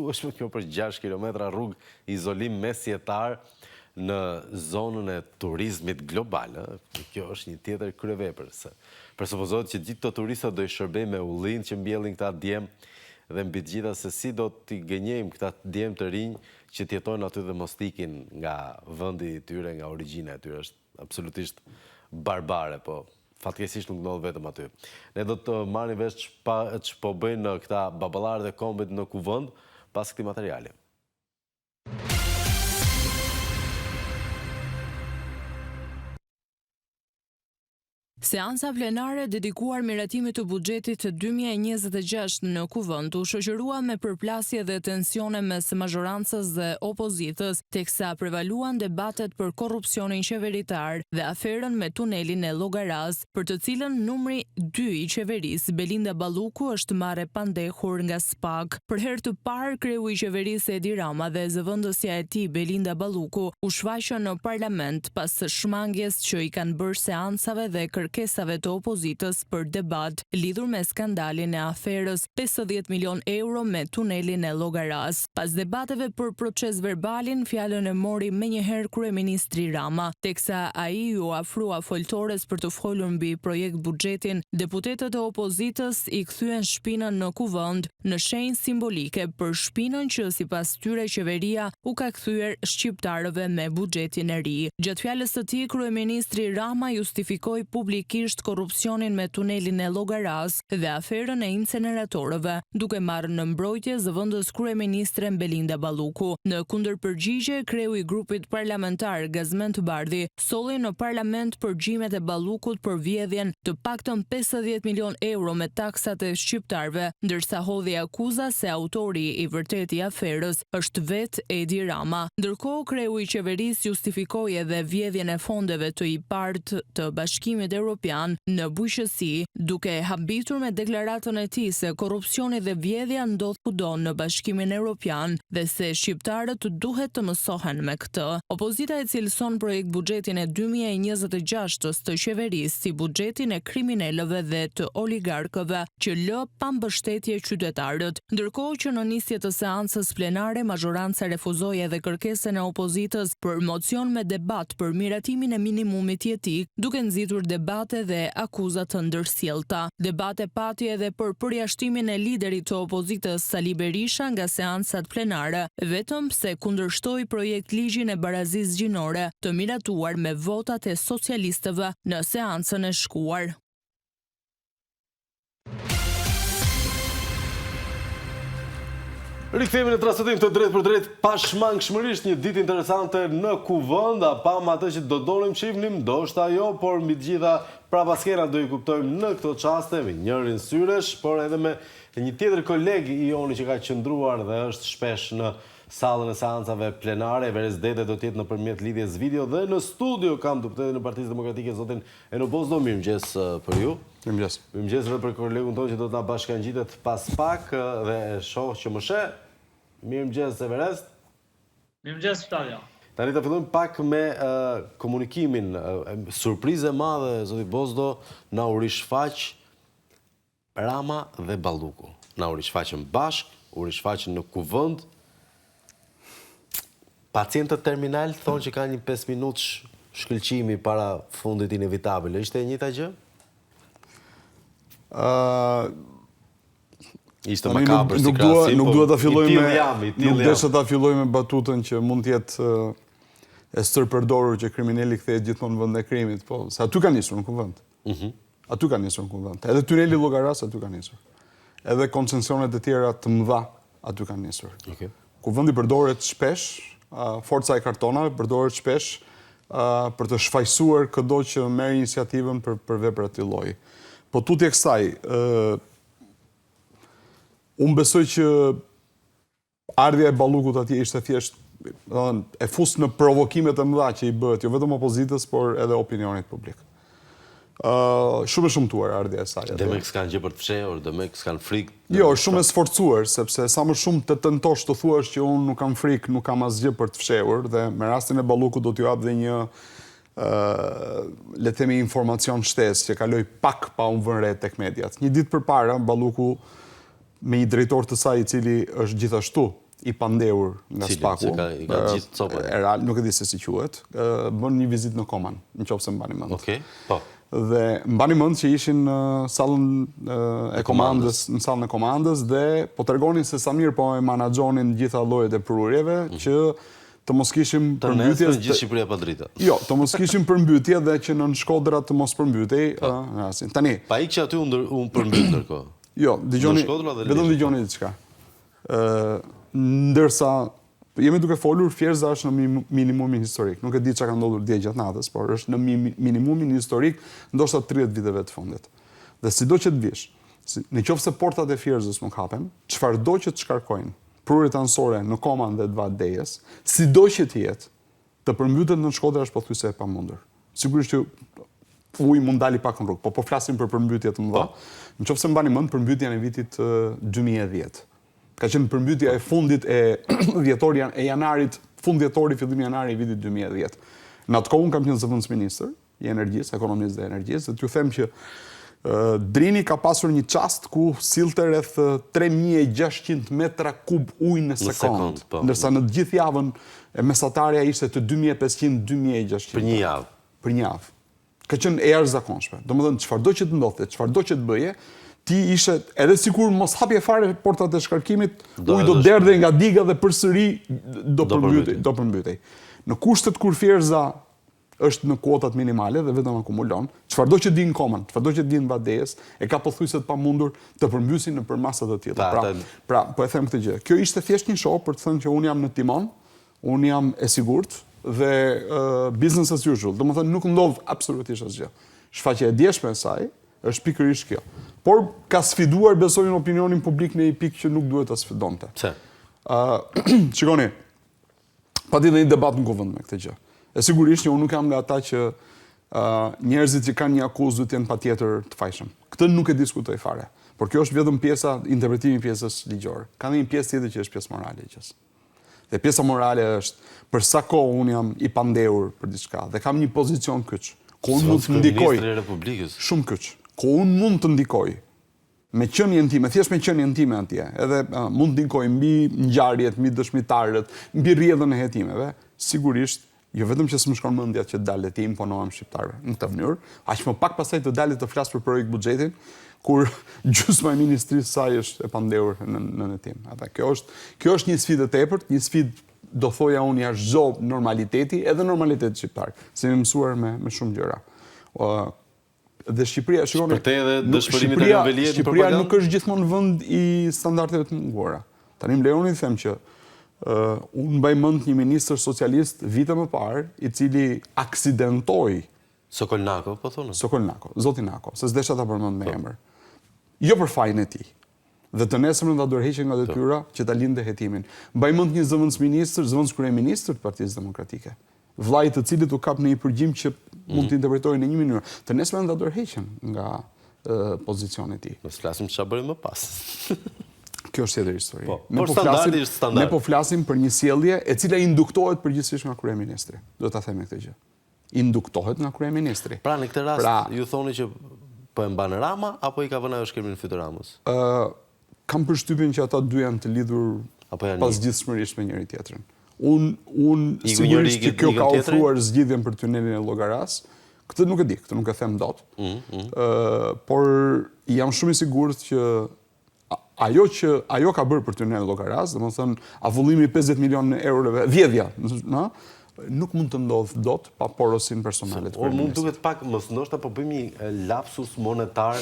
është kjo për 6 kilometra rrugë izolim mesjetar në zonën e turizmit global. Kjo është një tjetër kryevepër. Presupozohet që gjithë të turistët do i shërbej me ullinë që mbjellin këta djem dhe mbi të gjitha se si do t'i gënjejmë këta djem të rinj që t'jetojnë aty dhe mos t'ikin nga vendi i tyre, nga origjina e tyre. Është absolutisht barbare, po fatkeqësisht nuk ndodh vetëm aty. Ne do të marrim vesh që po bëjnë këta baballarët e kombit në Kuvend pas këtij materiali. Seanca plenare dedikuar miratimit të buxhetit të 2026 në Kuvend u shoqërua me përplasje dhe tensione mes mazhorancës dhe opozitës, teksa prevaluan debatet për korrupsionin qeveritar dhe aferën me tunelin e Llogaras, për të cilën numri 2 i qeverisë, Belinda Balluku, është marrë pandehur nga SPAK. Për herë të parë, kreu i qeverisë Edi Rama dhe zëvendësja e tij Belinda Balluku u shfaqën në parlament pas shmangjes që i kanë bërë seancave dhe kërkesave të opozitës për debat lidhur me skandalin e aferës 50 milion euro me tunelin e Llogaras. Pas debateve për proces verbalin, fjalën e mori menjëherë kryeministri Rama, teksa ai u afrua foltores për të folur mbi projekt buxhetin. Deputetët e opozitës i kthyen shpinën në Kuvend në shenjë simbolike për shpinën që sipas tyre qeveria u ka kthyer shqiptarëve me buxhetin e ri. Gjatë fjalës së tij, kryeministri Rama justifikoi publikisht korrupsionin me tunelin e Llogaras dhe aferën e inceneratorëve, duke marrë në mbrojtje zëvendës kryeministren Belinda Balluku. Në kundërpërgjigje, kreu i grupit parlamentar Gazmend Bardhi solli në parlament përgjimet e Ballukut për vjedhjen të paktën 50 milion euro me taksat e shqiptarëve, ndërsa hodhi akuza se autori i vërtet i aferës është vetë Edi Rama. Ndërkohë, kreu i qeverisë justifikoi edhe vjedhjen e fondeve të IPART të Bashkimit Evropian në bujqësi, duke habitur me deklaratën e tij se korrupsioni dhe vjedhja ndodh kudo në Bashkimin Evropian dhe se shqiptarët duhet të mësohen me këtë. Opozita e cilëson projekt buxhetin e 2026 të qeverisë si buxhetin e kriminalëve dhe të oligarkëve që lë pa mbështetje qytetarët. Ndërkohë që në nisje të seancës plenare, mazhoranca refuzoi edhe kërkesën e opozitës për mocion me debat për miratimin e minimumit jetik, duke nxitur debate dhe akuza të ndërsjellta. Debate pati edhe për përjashtimin e liderit të opozitës Sali Berisha nga seancat plenare, vetëm se kundërshtoi projekt ligjin e barazisë gjinore, të miratuar me votat e socialistëve në seancën e shkuar. Rikthehemi në transmetim të drejt për drejt pashmangshmërisht, një ditë interesante në Kuvend, pam atë që do dolim shihnim, ndoshta jo, por mbi të gjitha prapaskena do i kuptojmë në këto çaste me njërin syresh, por edhe me një tjetër koleg i joni që ka qëndruar dhe është shpesh në sallën e seancave plenare. Veres Dede do të jetë nëpërmjet lidhjes video dhe në studio kam deputetin e Partisë Demokratike zotin Eno Bozdo. Mirëmëngjes për ju. Mirëmëngjes. Mirëmëngjes edhe për kolegun tonë që do të na bashkangjitet pas pak dhe e shoh që më sheh. Mirëmëngjes Everest. Mirëmëngjes Flavia. Tani të fillojmë pak me komunikimin. Surprizë e madhe, zoti Bozdo, na u rishfaq Rama dhe Balluku. Na u rishfaqën bashk, u rishfaqën në Kuvend. Pacientët terminal thonë që ka një 5 minutë shkëlqimi para fundit inevitabil. Ishte e njëjta gjë? Ishte makabër si krahasim. Nuk dua ta filloj ta filloj me batutën që mund të jetë e stërpërdorur që kriminali kthehet gjithmonë në vend e krimit, po se aty ka nisur në Kuvend. Aty ka nisur në Kuvend. Edhe tuneli Llogaras aty ka nisur. Edhe koncesionet e tjera të mëdha aty kanë nisur. Kuvendi përdoret shpesh, forca e kartonave përdoret shpesh për të shfaqsuar çdo që merr iniciativën për vepra të lloji. Po tutje kësaj, unë besoj që ardhja e Ballukut atje ishte thjesht e fus në provokimet e mëdha që i bëhet jo vetëm opozitës, por edhe opinionit publik. Shumë e shumtuar ardhja e saj. Demek s'kan gjë për të fshehur, demek s'kan frikë. Jo, shumë e sforcuar, sepse sa më shumë të tentosh të thuash që unë nuk kam frikë, nuk kam asgjë për të fshehur, dhe me rastin e Ballukut do t'ju jap dhe një le të themi informacion shtesë që kaloi pak pa u vënë re tek mediat. Një ditë përpara Balluku me një drejtor të saj i cili është gjithashtu i pandehur nga Spaku, Eral, nuk e di se si quhet, bën një vizitë në Koman, nëse mbani mend. Okej, po. Dhe mbani mend që ishin në sallën e komandës, dhe po tregonin se sa mirë po e menaxhonin gjitha llojet e prurjeve që të mos kishim përmbytje. Të gjithë Shqipëria pa drita. Jo, të mos kishim përmbytje dhe që në Shkodra të mos përmbytej. Tani. Pa ik që aty unë përmbyt ndërkohë. Jo, dëgjoni, vetëm dëgjoni diçka. Ndërsa jemi duke folur, Fjerza është në minimumin historik. Nuk e di çka ka ndodhur dje gjatë natës, por është në minimumin historik, ndoshta 30 viteve të fundit. Dhe sido që të vish, nëse portat e Fjerzës nuk hapen, çfarëdo që të shkarkojnë prurjet anësore në Koman dhe të Vadejes, sido që të jetë, të përmbytet në Shkodra është pothuajse e pamundur. Sigurisht që uji mund dali pak në rrugë, po flasim për përmbytje të mëdha. Nëse mbani mend përmbytjen e vitit 2010. Ka qenë përmbytja e fundit e janarit, fund dhjetori, fillim janari i vitit 2010. Në atë kohë kam qenë zëvendësministër i energjisë, ekonomisë dhe energjisë, dhe t'ju them që Drini ka pasur një çast ku sillte rreth 3600 metra kub ujë në sekond, ndërsa në të gjithë javën e mesatarja ishte të 2500-2600. Për një javë. Për një javë. Ka qenë e jashtëzakonshme. Domethënë çfarëdo që të ndodhte, çfarëdo që të bëje, ti ishe edhe sikur mos hapje fare portat e shkarkimit, uji do derdhej nga diga dhe përsëri do përmbytej. Në kushtet kur Fjerza është në kuotat minimale dhe vetëm akumulon, çfarëdo që din Koman, çfarëdo që din Vadejes, e ka pothuajse të pamundur të përmbysin nëpër masa të tjera. Pra, po e them këtë gjë. Kjo ishte thjesht një shoh për të thënë që unë jam në timon, unë jam e sigurt dhe business as usual. Domethënë nuk ndodh absolutisht asgjë. Shfaqja e djeshme e saj është pikërisht kjo. Por ka sfiduar besojnë opinionin publik në një pikë që nuk duhet ta sfidonte. Pse? Shikoni, pati dhe një debat në kuvend me këtë gjë. E sigurisht që unë nuk jam nga ata që njerëzit që kanë një akuzë duhet të jenë patjetër të fajshëm. Këtë nuk e diskutoj fare. Por kjo është vetëm pjesa, interpretimi i pjesës ligjore. Ka një pjesë tjetër që është pjesë morale e gjës. Dhe pjesa morale është për sa kohë unë jam i pandehur për diçka dhe kam një pozicion kyç, ku unë mund të ndikoj. Shumë kyç. Ku unë mund të ndikoj me qenien time, thjesht me qenien time atje, edhe mund të ndikoj mbi ngjarjet, mbi dëshmitarët, mbi rrjedhën e hetimeve, sigurisht jo vetëm që s'më shkon mendja që dalë të imponohem shqiptarëve në këtë mënyrë, aq më pak pastaj të dalë të flas për projekt buxhetin, kur gjysma e ministrisë saj është e pandehur në hetim. Kjo është një sfidë e tepërt, një sfidë do thoja unë jashtë çdo normaliteti, edhe normaliteti shqiptar, se jemi mësuar me shumë gjëra. Dhe Shqipëria, shikoni, Shqipëria nuk është gjithmonë vend i standardeve të munguara. Tani më lejoni të them që unë mbaj mend një ministër socialist vite më parë, i cili aksidentoi. Sokolnako, po thonë? Sokolnako, zoti Nako, se s'desha ta përmend me emër. Jo për fajin e tij. Dhe të nesërmen ta dorëheqen nga detyra që ta lindë hetimin. Mbaj mend një zëvendës kryeministër të Partisë Demokratike, vllai i të cilit u kap në një përgjim që mund të interpretojë në një mënyrë. Të nesërmen ta dorëheqen nga pozicioni i tij. Mos flasim çfarë bëri më pas. Kjo është tjetër histori. Ne po flasim për një sjellje e cila induktohet përgjithsisht nga kryeministri. Do ta them këtë gjë. Induktohet nga kryeministri. Pra në këtë rast ju thoni që po e mban Rama apo i ka vënë ajo shkrimin fytyrë Ramës? Kam përshtypjen që ata dy janë të lidhur pasgjithshmërisht me njëri tjetrin. Unë sigurisht që kjo ka ofruar zgjidhjen për tunelin e Llogaras. Këtë nuk e di, këtë nuk e them dot. Por jam shumë i sigurt që ajo ka bërë për tunelin e Llogaras, domethënë avullimi 50 milionë eurove, vjedhja, nuk mund të ndodh dot pa porosin personale të kryeministit. Mund duket pak, mos ndoshta po bëjmë një lapsus monetar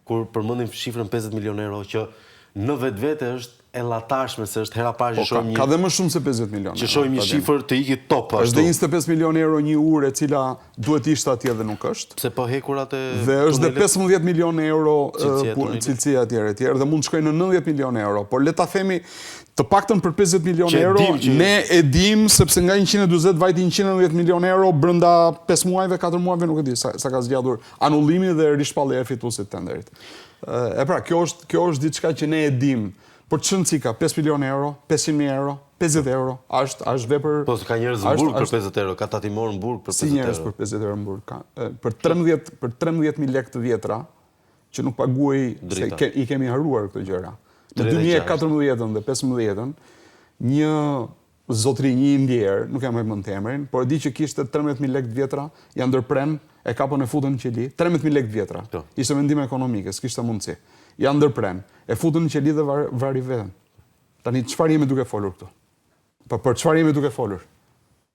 kur përmendim shifrën 50 milionë euro që në vetvete është e llatashme se është hera parë që shohim një. Ka dhe më shumë se 50 milionë. Që shohim një shifër të ikit top ashtu. Është dhe 25 milionë euro një urë e cila duhet ishte atje dhe nuk është. Pse po hekurat e dhe është dhe 15 milionë euro cilësia etj dhe mund të shkojnë në 90 milionë euro, por le ta themi të paktën për 50 milionë euro, ne e dim sepse nga 140 vajti 190 milionë euro brenda 5 muajve, 4 muajve, nuk e di sa ka zgjatur anullimi dhe rishpallja e fituesit të tenderit. Pra, kjo është diçka që ne e dim. Por ç'n cika 5 milionë euro, 500.000 euro, 50 euro, është vepër. Po ka njerëz në burg për 50 euro, ka tatimor në burg për 50 euro. Si njerëz për 50 euro në burg ka. Për 13.000 lekë të vjetra që nuk paguaj se i kemi haruar këto gjëra. Në 2014 dhe 2015 një zotëri, një indjer, nuk jam e mend emrin, por e di që kishte 13.000 lekë të vjetra, janë ndërpren, e kapën e futën në qeli, 13.000 lekë të vjetra. Ishte mendim ekonomike, s'kishte mundësi. Janë ndërpren, e futën në qeli dhe vari veten. Tani çfarë jemi duke folur këtu? Po për çfarë jemi duke folur?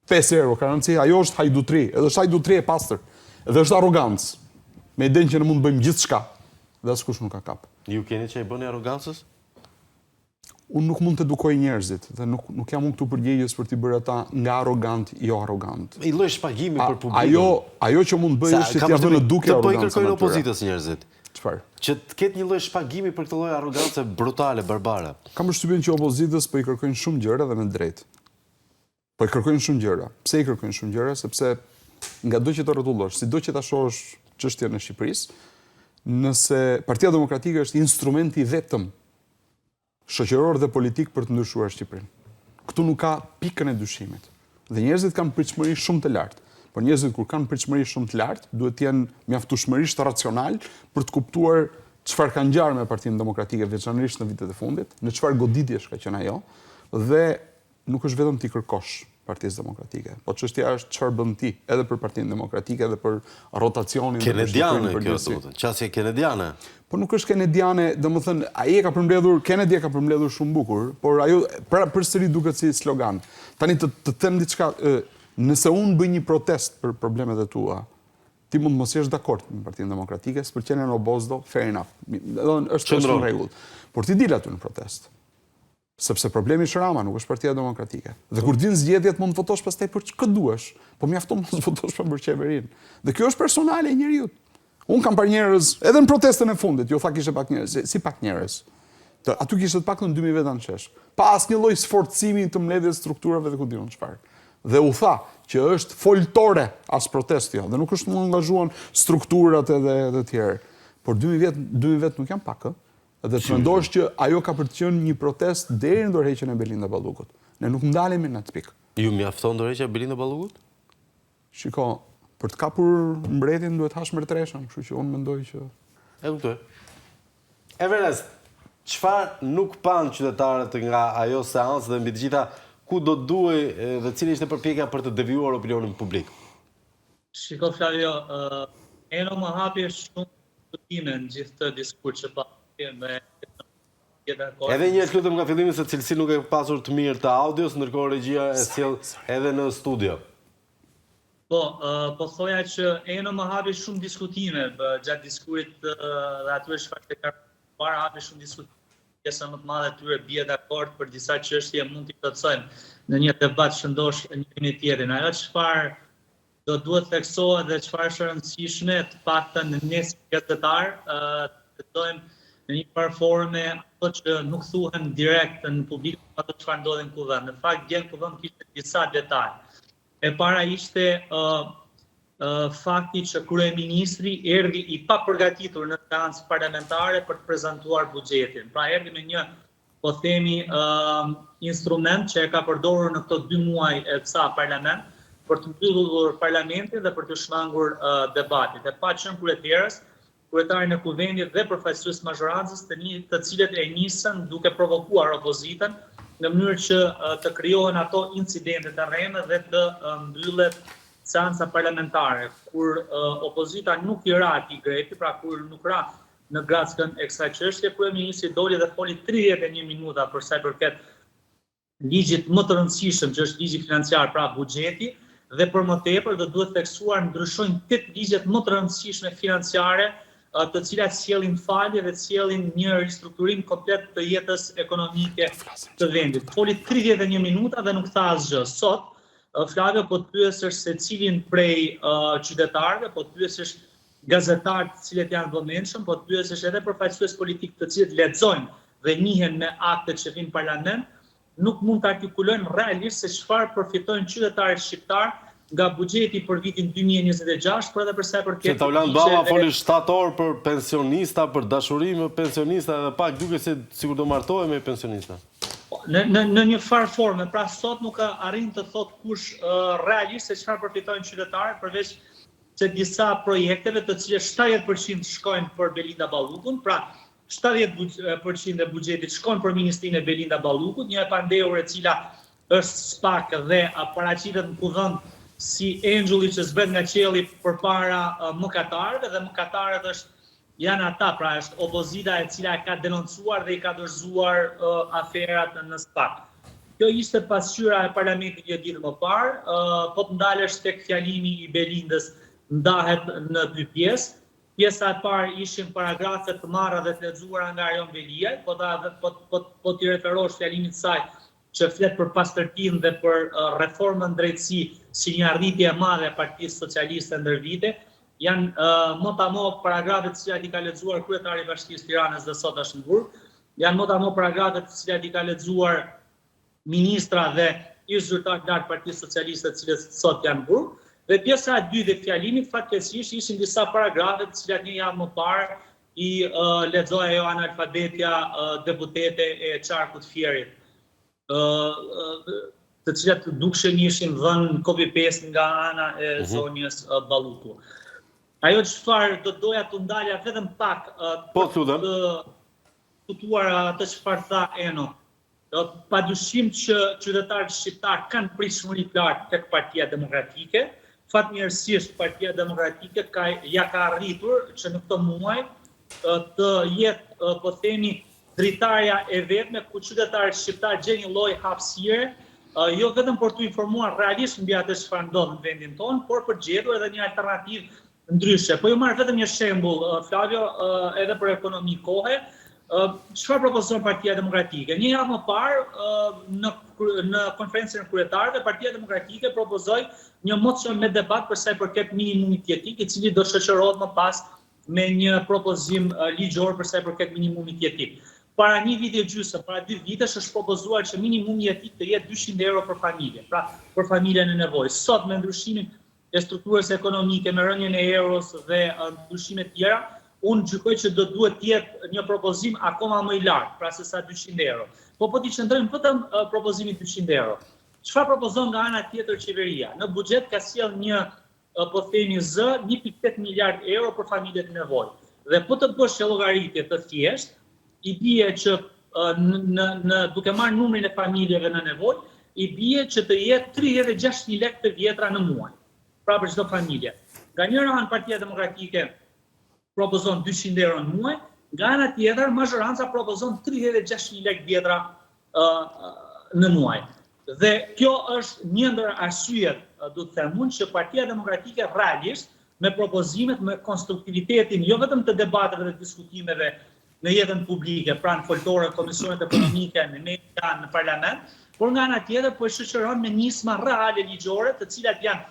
5 euro ka rëndësi, ajo është hajdutri, edhe është hajdutri e pastër, edhe është arrogancë. Me idenë që ne mund të bëjmë gjithçka, dhe askush nuk ka kap. Ju keni që i bëni arrogancës? Unë nuk mund të edukoj njerëzit, dhe nuk jam unë këtu përgjegjës për t'i bërë ata nga arrogant, jo arrogant. I lloj shpagimi për publikun. Ajo që mund të bëj është që t'ia vënë duke arrogancën. Të po i kërkojnë opozitës njerëzit. Çfarë? Që të ketë një lloj shpagimi për këtë lloj arrogancë brutale, barbare. Kam përshtypjen që opozitës po i kërkojnë shumë gjëra dhe me drejtë. Po i kërkojnë shumë gjëra. Pse i kërkojnë shumë gjëra? Sepse ngado që të rrotullosh, sido që ta shohësh çështjen në Shqipërisë, nëse Partia Demokratike është instrumenti vetëm shoqëror dhe politik për të ndryshuar Shqipërinë. Këtu nuk ka pikën e dyshimit. Dhe njerëzit kanë pritshmëri shumë të lartë. Por njerëzit kur kanë pritshmëri shumë të lartë, duhet të jenë mjaftueshmërisht racional për të kuptuar çfarë ka ngjarë me Partinë Demokratike veçanërisht në vitet e fundit, në çfarë goditjesh ka qenë ajo, dhe nuk është vetëm ti kërkosh Partisë Demokratike, po çështja është çfarë bën ti, edhe për Partinë Demokratike edhe për rotacionin. Kenediane kjo thotë, qasje kenediane. Po nuk është kenediane, domethënë ai e ka përmbledhur, Kennedy e ka përmbledhur shumë bukur, por ajo përsëri duket si slogan. Tani të them diçka, nëse unë bëj një protest për problemet e tua, ti mund mos jesh dakord me Partinë Demokratike, s'pëlqen në Obozdo, fair enough. Është në rregull. Por ti dil aty në protest. Sepse problemi është Rama, nuk është Partia Demokratike. Dhe kur vin zgjedhjet mund të votosh pastaj për ç'ka duash, po mjafton mos votosh për qeverinë. Dhe kjo është personale e njeriu. Unë kam parë njerëz, edhe në protestën e fundit, jo tha kishte pak njerëz, si pak njerëz. Aty kishte të paktën 2000 veta në qesh. Pa asnjë lloj sforcimi të mbledhjes strukturave dhe ku diun çfarë. Dhe u tha që është foltore as protesti, dhe nuk është më angazhuan strukturat edhe të tjerë. Por 2000 vet nuk janë pak, dhe të mendosh që ajo ka për të qenë një protest deri në dorëheqjen e Belinda Ballukut. Ne nuk ndalemi në atë pikë. Ju mjafton dorëheqja e Belinda Ballukut? Shiko, për të kapur mbretin duhet hash mërtreshën, kështu që unë mendoj që... E kuptoj. Everest, çfarë nuk pan qytetarët nga ajo seancë dhe mbi të gjitha ku do duhej dhe cili ishte përpjekja për të devijuar opinionin publik? Shiko Flavio, Eno më hapi shumë tutime në gjithë të diskurt që pa me edhe një lutem nga fillimi se cilësi nuk e pasur të mirë të audios, ndërkohë regjia e sjell edhe në studio. Po thoja që Eno më hapi shumë diskutime gjatë diskurit dhe atyre çfarë ka parë hapi shumë diskutime. Pjesa më të madhe e tyre bie dakord për disa çështje mund t'i plotësojmë në një debat shëndosh njëri tjetrin. Ajo çfarë do duhet theksohet dhe çfarë është e rëndësishme të paktën ne si gazetar të dojmë në një farë forme ato që nuk thuhen direkt në publik ato çfarë ndodhin në kuvend. Në fakt vjen kuvend kishte disa detaje. E para ishte fakti që kryeministri erdhi i papërgatitur në seancë parlamentare për të prezantuar buxhetin. Pra erdhi me një, po themi, instrument që e ka përdorur në këto 2 muaj e kësaj parlament për të mbyllur parlamentin dhe për të shmangur debatit. E pa qenë kryetërës, kryetarin e kuvendit dhe përfaqësues mazhorancës të cilët e nisën duke provokuar opozitën në mënyrë që të krijohen ato incidente të rreme dhe të mbyllet seanca parlamentare, kur opozita nuk i ra atij grepi, pra kur nuk ra në grackën e kësaj çështje, kryeministri doli dhe foli 31 minuta për sa i përket ligjit më të rëndësishëm, që është ligji financiar, pra buxheti, dhe për më tepër do duhet theksuar ndryshojnë 8 ligjet më të rëndësishme financiare, të cilat sjellin falje dhe sjellin një ristrukturim komplet të jetës ekonomike të vendit. Foli 31 minuta dhe nuk tha asgjë. Sot, Flavio, po të pyesësh se cilin prej qytetarëve, po të pyesësh gazetarët të cilët janë vëmendshëm, po të pyesësh edhe përfaqësues politik të cilët lexojnë dhe njihen me aktet që vinë në parlament, nuk mund të artikulojnë realisht se çfarë përfitojnë qytetarët shqiptar nga buxheti për vitin 2026, por edhe për sa i përket. Që Tauland Balla foli 7 orë për pensionista, për dashuri me pensionista dhe pak duket se sikur do martohej me pensionista. Në një farë forme, pra sot nuk arrin të thot kush realisht se çfarë përfitojnë qytetarët përveç se disa projekteve të cilës 70% shkojnë për Belinda Ballukun, pra 70% e buxhetit shkon për ministrinë e Belinda Ballukut, një e pandehur e cila është SPAK dhe paraqitet në kuvend si engjulli që zbret nga qielli përpara mëkatarëve, dhe mëkatarët janë ata, pra është opozita e cila e ka denoncuar dhe i ka dorëzuar aferat në SPAK. Kjo ishte pasqyra e parlamentit një ditë më parë, po të ndalesh tek fjalimi i Belindës ndahet në dy pjesë. Pjesa e parë ishin paragrafe të marra dhe të lexuara nga Arion Veliaj, po t'i referosh fjalimit të saj që flet për pastërtinë dhe për reformën drejtësi si një arritje e madhe e Partisë Socialiste ndër vite, janë motamo paragrafe të cilat i ka lexuar kryetari i Bashkisë Tiranës dhe sot është në Burg, janë motamo paragrafe të cilat i ka lexuar ministra dhe ish zyrtar lart Partisë Socialiste të cilët sot janë në Burg, dhe pjesa e dytë e fjalimit fatkeqësisht ishin disa paragrafe të cilat një javë më parë i lexoi ajo analfabetja deputete e Qarkut Fierit, të cilat dukshin ishin dhënë copy-paste nga ana e zonjës Balluku. Ajo çfarë do doja të ndalja vetëm pak të tutuar atë çfarë tha Eno. Padyshim që qytetarët shqiptar kanë pritshmëri të lartë tek Partia Demokratike. Fatmirësisht Partia Demokratike ja ka arritur që në këtë muaj të jetë, po themi, dritarja e vetme ku qytetarët shqiptar gjejnë një lloj hapësire, jo vetëm për të informuar realisht mbi atë çfarë ndodh në vendin tonë, por për gjetur edhe një alternativë ndryshe. Po ju marr vetëm një shembull, Flavio, edhe për ekonomi kohe. Çfarë propozon Partia Demokratike? Një javë më parë në konferencën e kryetarëve, Partia Demokratike propozoi një mocion me debat për sa i përket minimumit jetik, i cili do shoqërohet më pas me një propozim ligjor për sa i përket minimumit jetik. Para një viti e gjysmë, para 2 vitesh është propozuar që minimumi jetik të jetë 200 euro për familje, pra për familjen në nevojë. Sot me ndryshimin e strukturës ekonomike, me rënien e euros dhe ndryshime të tjera, unë gjykoj që do duhet të jetë një propozim akoma më i lartë, pra se sa 200 euro. Po t'i qëndrojmë vetëm propozimit 200 euro. Çfarë propozon nga ana tjetër qeveria? Në buxhet ka sjell një, po themi 1.8 miliard euro për familjet në nevojë. Dhe po të bësh llogaritje të thjeshtë, i bie që duke marrë numrin e familjeve në nevojë, i bie që të jetë 36.000 lekë të vjetra në muaj, pra për çdo familje. Nga njëra anë Partia Demokratike propozon 200 euro në muaj, nga ana tjetër mazhoranca propozon 36.000 lekë vjetra në muaj. Dhe kjo është një ndër arsyet, do të them unë, që Partia Demokratike realisht me propozimet, me konstruktivitetin, jo vetëm të debateve dhe diskutimeve në jetën publike, pra në foltore, komisionet ekonomike, në media, në parlament, por nga ana tjetër po e shoqëron me nisma reale ligjore, të cilat janë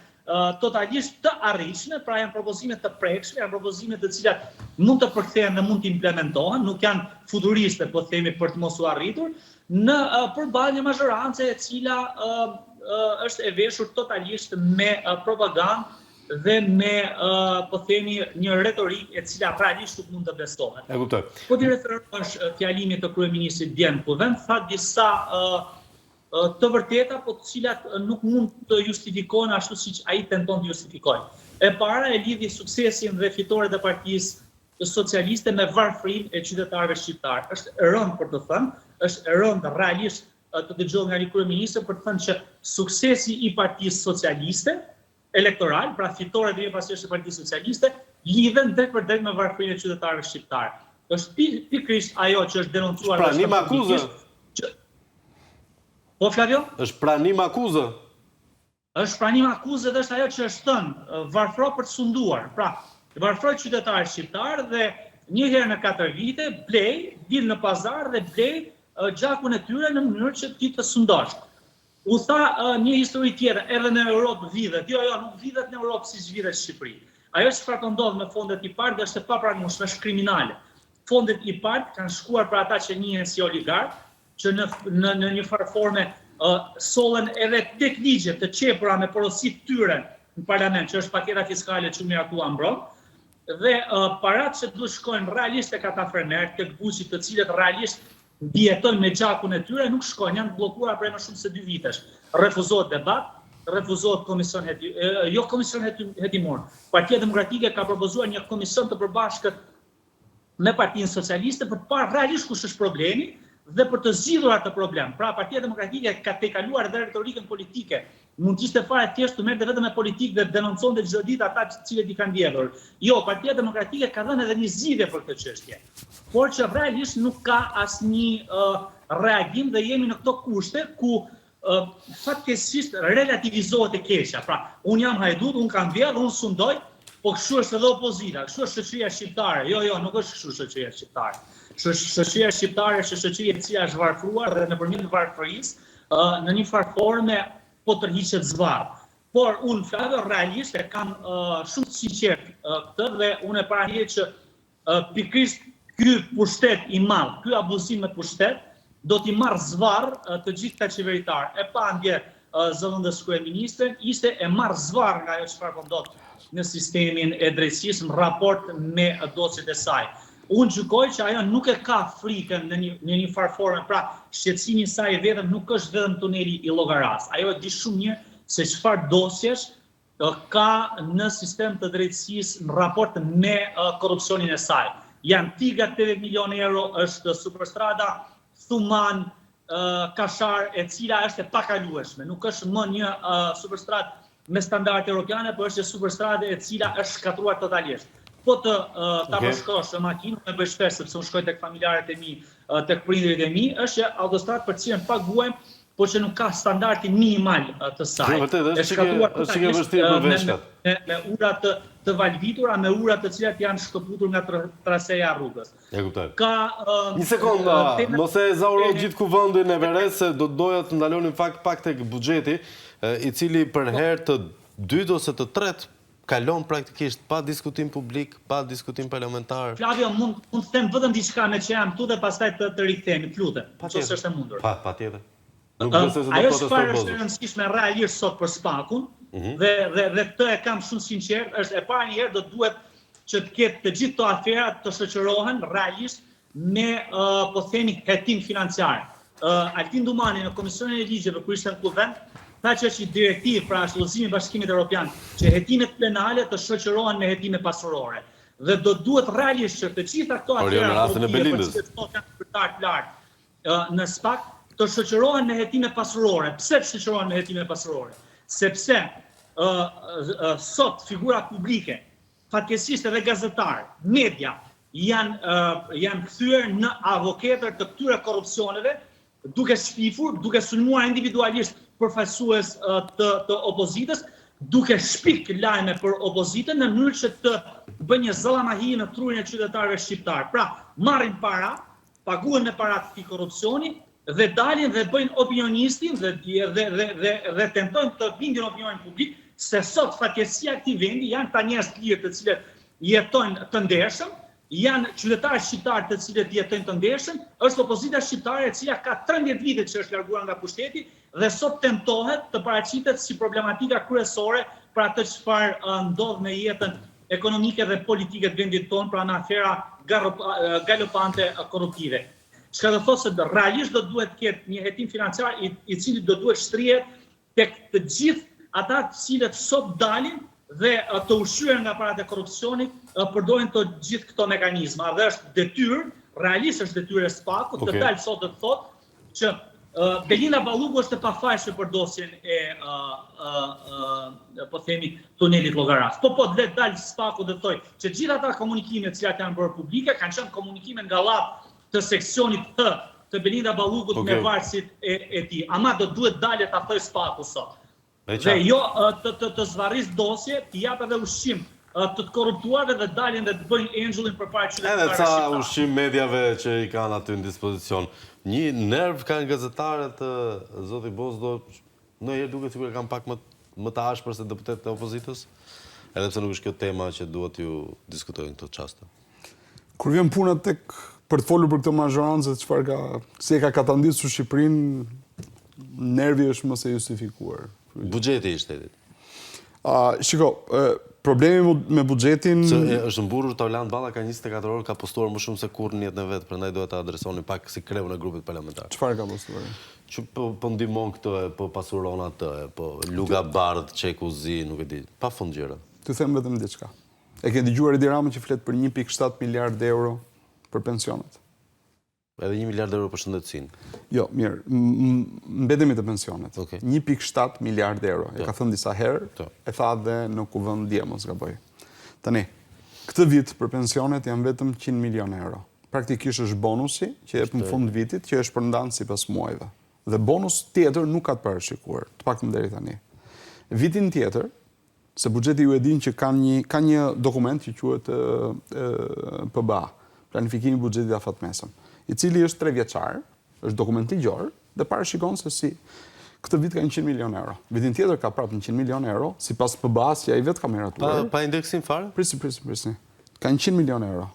totalisht të arritshme, pra janë propozime të prekshme, janë propozime të cilat mund të përkthehen dhe mund të implementohen, nuk janë futuriste, po themi, për të mos u arritur, në përballje një mazhorance e cila është e veshur totalisht me propagandë dhe me, po themi, një retorik e cila realisht nuk mund të bestohet. E kuptoj. Po t'i referohesh fjalimit të kryeministrit dje në kuvend, tha disa të vërteta, po të cilat nuk mund të justifikohen ashtu siç ai tenton të justifikojë. E para e lidhi suksesin dhe fitoret e Partisë Socialiste me varfërinë e qytetarëve shqiptar. Është e rëndë për të thënë, është e rëndë realisht të dëgjohet nga një kryeministër për të thënë që suksesi i Partisë Socialiste elektoral, pra fitoret dhe pasojës e Partisë Socialiste, lidhen drejt për drejt me varfërinë e qytetarëve shqiptar. Është pikërisht ajo që është denoncuar. Pranim akuzë. Po Flavio? Është pranim akuzë. Është pranim akuzë dhe është ajo që është thënë, varfëro për të sunduar. Pra, varfëroj qytetarët shqiptar dhe një herë në 4 vite blej, dil në pazar dhe blej gjakun e tyre në mënyrë që ti të sundosh. U tha një histori tjetër, edhe në Europë vidhet. Jo, nuk vidhet në Europë si zhvidhet Shqipëri. Ajo çfarë ka ndodhur me fondet i parë është e papranueshme, është kriminale. Fondet i parë kanë shkuar për ata që njihen si oligark, që në një farë forme sollen edhe tek ligje të qepura me porosit tyre në parlament, që është paketa fiskale që miratua mbron, dhe paratë që duhet shkojnë realisht tek ata frenerë, tek buqit të cilët realisht bjetojnë me gjakun e tyre, nuk shkojnë, janë bllokuar prej më shumë se 2 vitesh. Refuzohet debat, refuzohet komision hetimor. Partia Demokratike ka propozuar një komision të përbashkët me Partinë Socialiste për të parë realisht kush është problemi dhe për të zgjidhur atë problem. Pra Partia Demokratike ka tejkaluar edhe retorikën politike. Mund të ishte fare thjesht të merrte vetëm me politikë dhe denonconte çdo ditë ata të cilët i kanë vjedhur. Jo, Partia Demokratike ka dhënë edhe një zgjidhje për këtë çështje. Por që realisht nuk ka asnjë reagim dhe jemi në këto kushte ku fatkeqësisht relativizohet e keqja. Pra, unë jam hajdut, unë kam vjedhur, unë sundoj, po kështu është edhe opozita, kështu është shoqëria shqiptare. Jo, nuk është kështu shoqëria shqiptare. Shoqëria shqiptare është shoqëri e cila është varfëruar dhe nëpërmjet varfërisë në një farë forme po tërhiqet zvarr. Por unë flavë realisht e kam shumë sinqert këtë dhe unë e paraqiej që pikërisht ky pushtet i madh, ky abuzim me pushtet do t'i marrë zvarr të gjithë këta qeveritarë. E pa ndje zëvendës kryeministrin, ishte e marrë zvarr nga ajo çfarë po ndodh në sistemin e drejtësisë në raport me dosjet e saj. Unë gjykoj që ajo nuk e ka frikën në një farë forme, pra shqetësimi i saj vetëm nuk është vetëm tuneli i Llogaras. Ajo e di shumë mirë se çfarë dosjesh ka në sistem të drejtësisë në raport me korrupsionin e saj. Janë Tiga 80 milionë euro, është Superstrada Thuman Kashar, e cila është e pakalueshme. Nuk është më një superstradë me standarde europiane, por është një superstradë e cila është shkatruar totalisht. Po ta përshkrosh në makinë, me bëj shpesh sepse unë shkoj tek familjarët e mi, tek prindërit e mi, është autostradë për cilën paguajmë, por që nuk ka standardi minimal të saj. Është shkatruar totalisht me ura të valvitura, me ura të cilat janë shkëputur nga traseja rrugës. E kuptoj. Një sekond, mos e zauro gjithë kuvendin e veres, se do doja të ndalonin pak tek buxheti, i cili për herë të dytë ose të tretë kalon praktikisht pa diskutim publik, pa diskutim parlamentar. Flavio, mund të them vetëm diçka me që jam këtu dhe pastaj të rikthehemi, lutem, nëse është e mundur. Patjetër. Ajo çfarë është e rëndësishme realisht sot për SPAK-un, dhe këtë e kam shumë sinqert, është e para një herë do duhet që të ketë të gjithë këto aferat të shoqërohen realisht me po themi hetim financiar. Altin Dumani në Komisionin e Ligjeve kur ishte në kuvend, tha që është një direktivë pra shtullëzimi i Bashkimit Evropian që hetimet penale të shoqërohen me hetime pasurore. Dhe do duhet realisht që të gjitha këto aferat në SPAK të shoqërohen me hetime pasurore. Pse të shoqërohen me hetime pasurore? Sepse sot figura publike, fatkeqësisht edhe gazetarë, media janë kthyer në avokatër të këtyre korrupsioneve, duke shpifur, duke sulmuar individualisht përfaqësues të opozitës, duke shpik lajme për opozitën në mënyrë që të bëjnë një zallamahi në trurin e qytetarëve shqiptar. Pra, marrin para, paguhen me para të këtij korrupsioni dhe dalin dhe bëjnë opinionistin dhe tentojnë të bindin opinionin publik se sot fatkeqësia e këtij vendi janë ta njerëz të lirë të cilët jetojnë të ndershëm, janë qytetarë shqiptarë të cilët jetojnë të ndershëm, është opozita shqiptare e cila ka 13 vite që është larguar nga pushteti dhe sot tentohet të paraqitet si problematika kryesore për atë çfarë ndodh në jetën ekonomike dhe politike të vendit tonë, pra në afera galopante korruptive. Çka do thotë se realisht do duhet të ketë një hetim financiar i cili do duhet shtrihet tek të gjithë ata të cilët sot dalin dhe të ushqyer nga parat e korrupsionit përdorin të gjithë këto mekanizma. Dhe është detyrë, realisht është detyrë e SPAK-ut të dalë sot të thotë që Belinda Balluku është e pafajshme për dosjen e po themi tunelit Llogaras. Po le dalë SPAK-u dhe thotë që gjithë ata komunikimet që janë bërë publike kanë qenë komunikime nga lap të seksionit të Belinda Ballukut me varësit e tij. Ama do duhet dalë ta thojë SPAK-u sot. Dhe jo të zvarris dosje, të jap edhe ushqim të korruptuarve dhe dalin dhe të bëjnë angelin përpara qytetarëve shqiptar. Edhe ca ushqim mediave që i kanë aty në dispozicion. Një nerv kanë gazetarët zoti Bozdo, ndonjëherë duket sikur e kanë pak më të ashpër se deputetët e opozitës, edhe pse nuk është kjo tema që duhet ju diskutojnë këto çaste. Kur vjen puna tek për të folur për këtë mazhorancë, si e ka katandisur Shqipërinë, nervi është më se justifikuar. Buxheti i shtetit. Shiko, problemi me buxhetin... është mburur Tauland Balla ka 24 orë, ka postuar më shumë se kurrë në jetën e vet, prandaj duhet ta adresoni pak si kreun e grupit parlamentar. Çfarë ka postuar? Që po ndihmon këtë, po pasuron atë, po Luga Bardh, Çekuzi, nuk e di, pafund gjëra. Ty them vetëm diçka. E ke dëgjuar Edi Ramën që flet për 1.7 miliard euro për pensionet. Edhe 1 miliard euro për shëndetësinë. Jo, mirë, mbetemi të pensionet. 1,7 miliard euro. E ka thënë disa herë, e tha dhe në kuvend dje, mos gaboj. Tani, këtë vit për pensionet janë vetëm 100 milion euro. Praktikisht është bonusi që jep në fund vitit, që është përndan sipas muajve. Dhe bonus tjetër nuk ka të parashikuar, të paktën deri tani. Vitin tjetër, se buxheti ju e din që ka një dokument që quhet PBA, planifikimi i buxhetit afatmesëm, i cili është 3 vjeçar, është dokument ligjor dhe parashikon se si këtë vit ka 100 milion euro. Vitin tjetër ka prapë 100 milion euro, sipas PBA-s që ai vetë ka miratuar. Pa indeksim fare? Prisi. Ka 100 milion euro.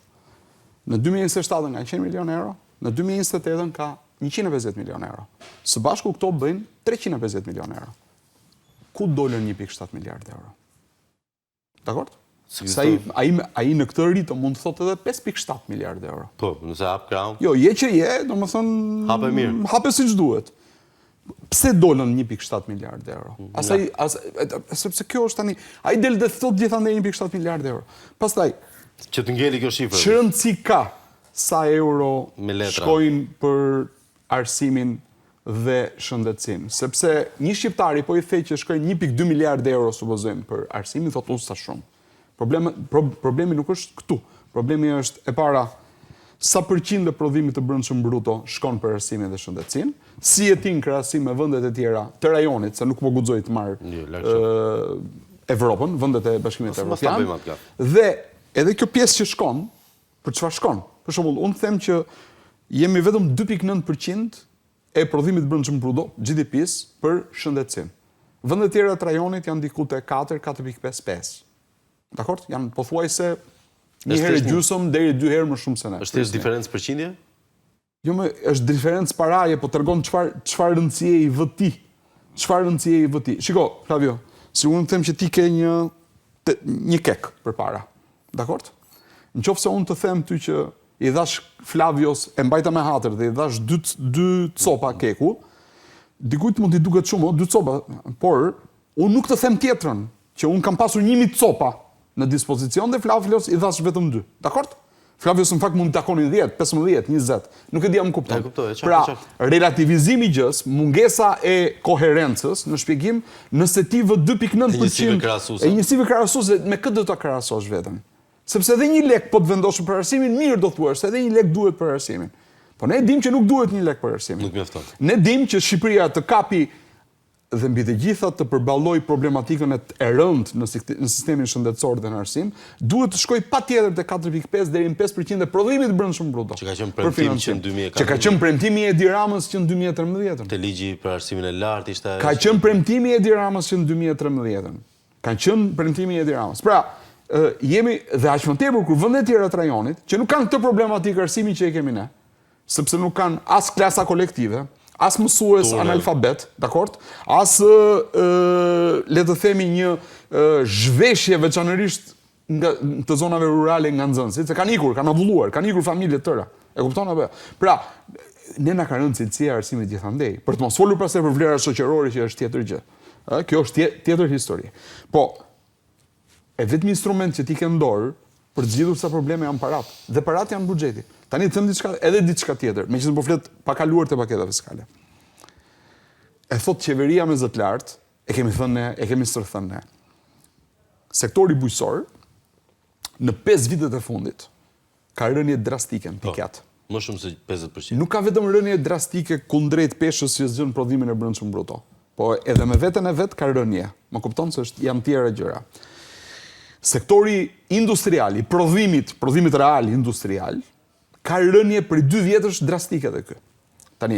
Në 2027 ka 100 milion euro, në 2028 ka 150 milion euro. Së bashku këto bëjnë 350 milion euro. Ku dolën 1,7 miliard euro? Dakord? Ai në këtë ritëm mund të thotë edhe 5,7 miliard euro. Po, nëse hap krahun. Jo, je që je, domethënë hape mirë. Hape siç duhet. Pse dolën 1,7 miliard euro? Sepse kjo është tani, ai del dhe thot gjithandej 1,7 miliard euro. Pastaj që të ngeli kjo shifër. Që rëndësi ka sa euro shkojnë për arsimin dhe shëndetësinë. Sepse një shqiptari po i thej që shkojnë 1,2 miliard euro supozojmë për arsimin, thotë unë sa shumë. Problemi nuk është këtu. Problemi është e para sa përqind e prodhimit të brendshëm bruto shkon për arsimin dhe shëndetësinë, si jetin krahasim me vendet e tjera të rajonit, se nuk po guxoj të marr Evropën, vendet e Bashkimit Evropian. Dhe edhe kjo pjesë që shkon, për çfarë shkon? Për shembull, unë them që jemi vetëm 2,9% e prodhimit brendshëm bruto, GDP-s, për shëndetësinë. Vendet e tjera të rajonit janë diku te 4,5. Dakord? Janë pothuajse një herë gjysmë deri 2 herë më shumë se ne. Është thjesht diferencë përqindje? Jo, është diferencë paraje, po tregon çfarë rëndësie i vë ti. Çfarë rëndësie i vë ti. Shiko, Flavio, si unë them që ti ke një kek përpara. Dakord? Nëse unë të them ty që i dhash Flavios e mbajta me hatër dhe i dhash 2 copa keku, dikujt mund t'i duket shumë, 2 copa, por unë nuk të them tjetrën, që unë kam pasur 1.000 copa në dispozicion dhe Flavios i dhash vetëm 2. Dakord? Flavios në fakt mund të takonin 10, 15, 20. Nuk e di, më kupton. Pra, relativizimi i gjës, mungesa e koherencës në shpjegim, nëse ti vë 2,9% e njësive krahasuese, me këtë do ta krahasosh veten. Sepse edhe 1 lek po të vendosh për arsimin, mirë do thuash se edhe 1 lek duhet për arsimin. Po ne dim që nuk duhet 1 lek për arsimin. Nuk mjafton. Ne dim që Shqipëria të kapi dhe mbi të gjitha të përballoj problematikën e rëndë në sistemin shëndetësor dhe në arsim, duhet të shkoj patjetër te 4,5 deri në 5% e prodhimit brendshëm bruto. Që ka qenë premtimi që në 2014. Që ka qenë premtimi i Edi Ramës që në 2013. Te ligji për arsimin e lartë ishte. Ka qenë premtimi i Edi Ramës që në 2013. Ka qenë premtimi i Edi Ramës. Pra, jemi dhe aq më tepër kur vendet tjera të rajonit që nuk kanë këtë problematikë arsimi që e kemi ne, sepse nuk kanë as klasa kolektive, as mësues analfabet, dakord? As le të themi një zhveshje veçanërisht nga të zonave rurale nga nxënësit, se kanë ikur, kanë avulluar, kanë ikur familje të tëra. E kupton apo? Pra, ne na ka rënë cilësia e arsimit gjithandej. Për të mos folur pastaj për vlera shoqërore që është tjetër gjë. Kjo është tjetër histori. Po, e vetëm instrument që ti ke në dorë për të zgjidhur sa probleme janë parat. Dhe parat janë buxheti. Tani të them diçka tjetër, meqenëse po flet pa kaluar te paketa fiskale. E thot qeveria me zë të lartë, e kemi thënë ne, e kemi thënë ne. Sektori bujqësor në 5 vitet e fundit ka rënje drastike në pikat. Më shumë se 50%. Nuk ka vetëm rënje drastike kundrejt peshës që zgjon prodhimin e brendshëm bruto. Po edhe me veten e vet ka rënje. Më kupton se janë tjera gjëra. Sektori industrial, i prodhimit real industrial, ka rënje për 2 vjetësh drastike dhe kë. Tani,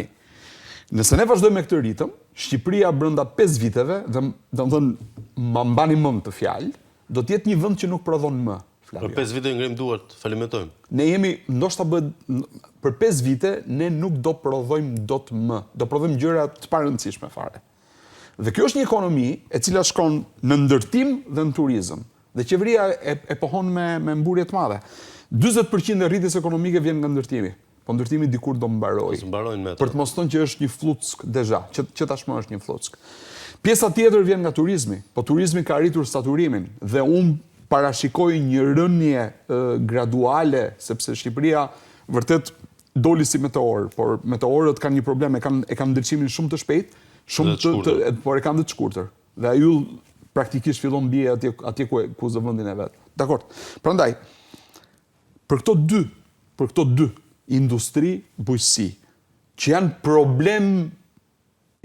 nëse ne vazhdojmë me këtë ritëm, Shqipëria brenda 5 viteve, dhe më thënë, ma mbani mend të fjalë, do të jetë një vend që nuk prodhon më. Për 5 vite ngrim duart, falimentojmë. Ne jemi, ndoshta për 5 vite, ne nuk do prodhojmë dot më. Do prodhojmë gjëra të parëndësishme fare. Dhe kjo është një ekonomi e cila shkon në ndërtim dhe në turizëm. Dhe qeveria e pohon me mburje të madhe. 40% e rritjes ekonomike vjen nga ndërtimi. Po ndërtimi dikur do mbarojë. Për të mos thënë që është një fluck deja, që tashmë është një fluck. Pjesa tjetër vjen nga turizmi. Po turizmi ka arritur saturimin dhe unë parashikoj një rënje graduale, sepse Shqipëria vërtet doli si meteor, por meteorët kanë një problem, e kanë ndriçimin shumë të shpejt, por e kanë dhe të shkurtër. Dhe ajo praktikisht fillon bie atje ku zë vendin e vet. Dakor. Prandaj, për këto dy industri, bujqësi, që janë problem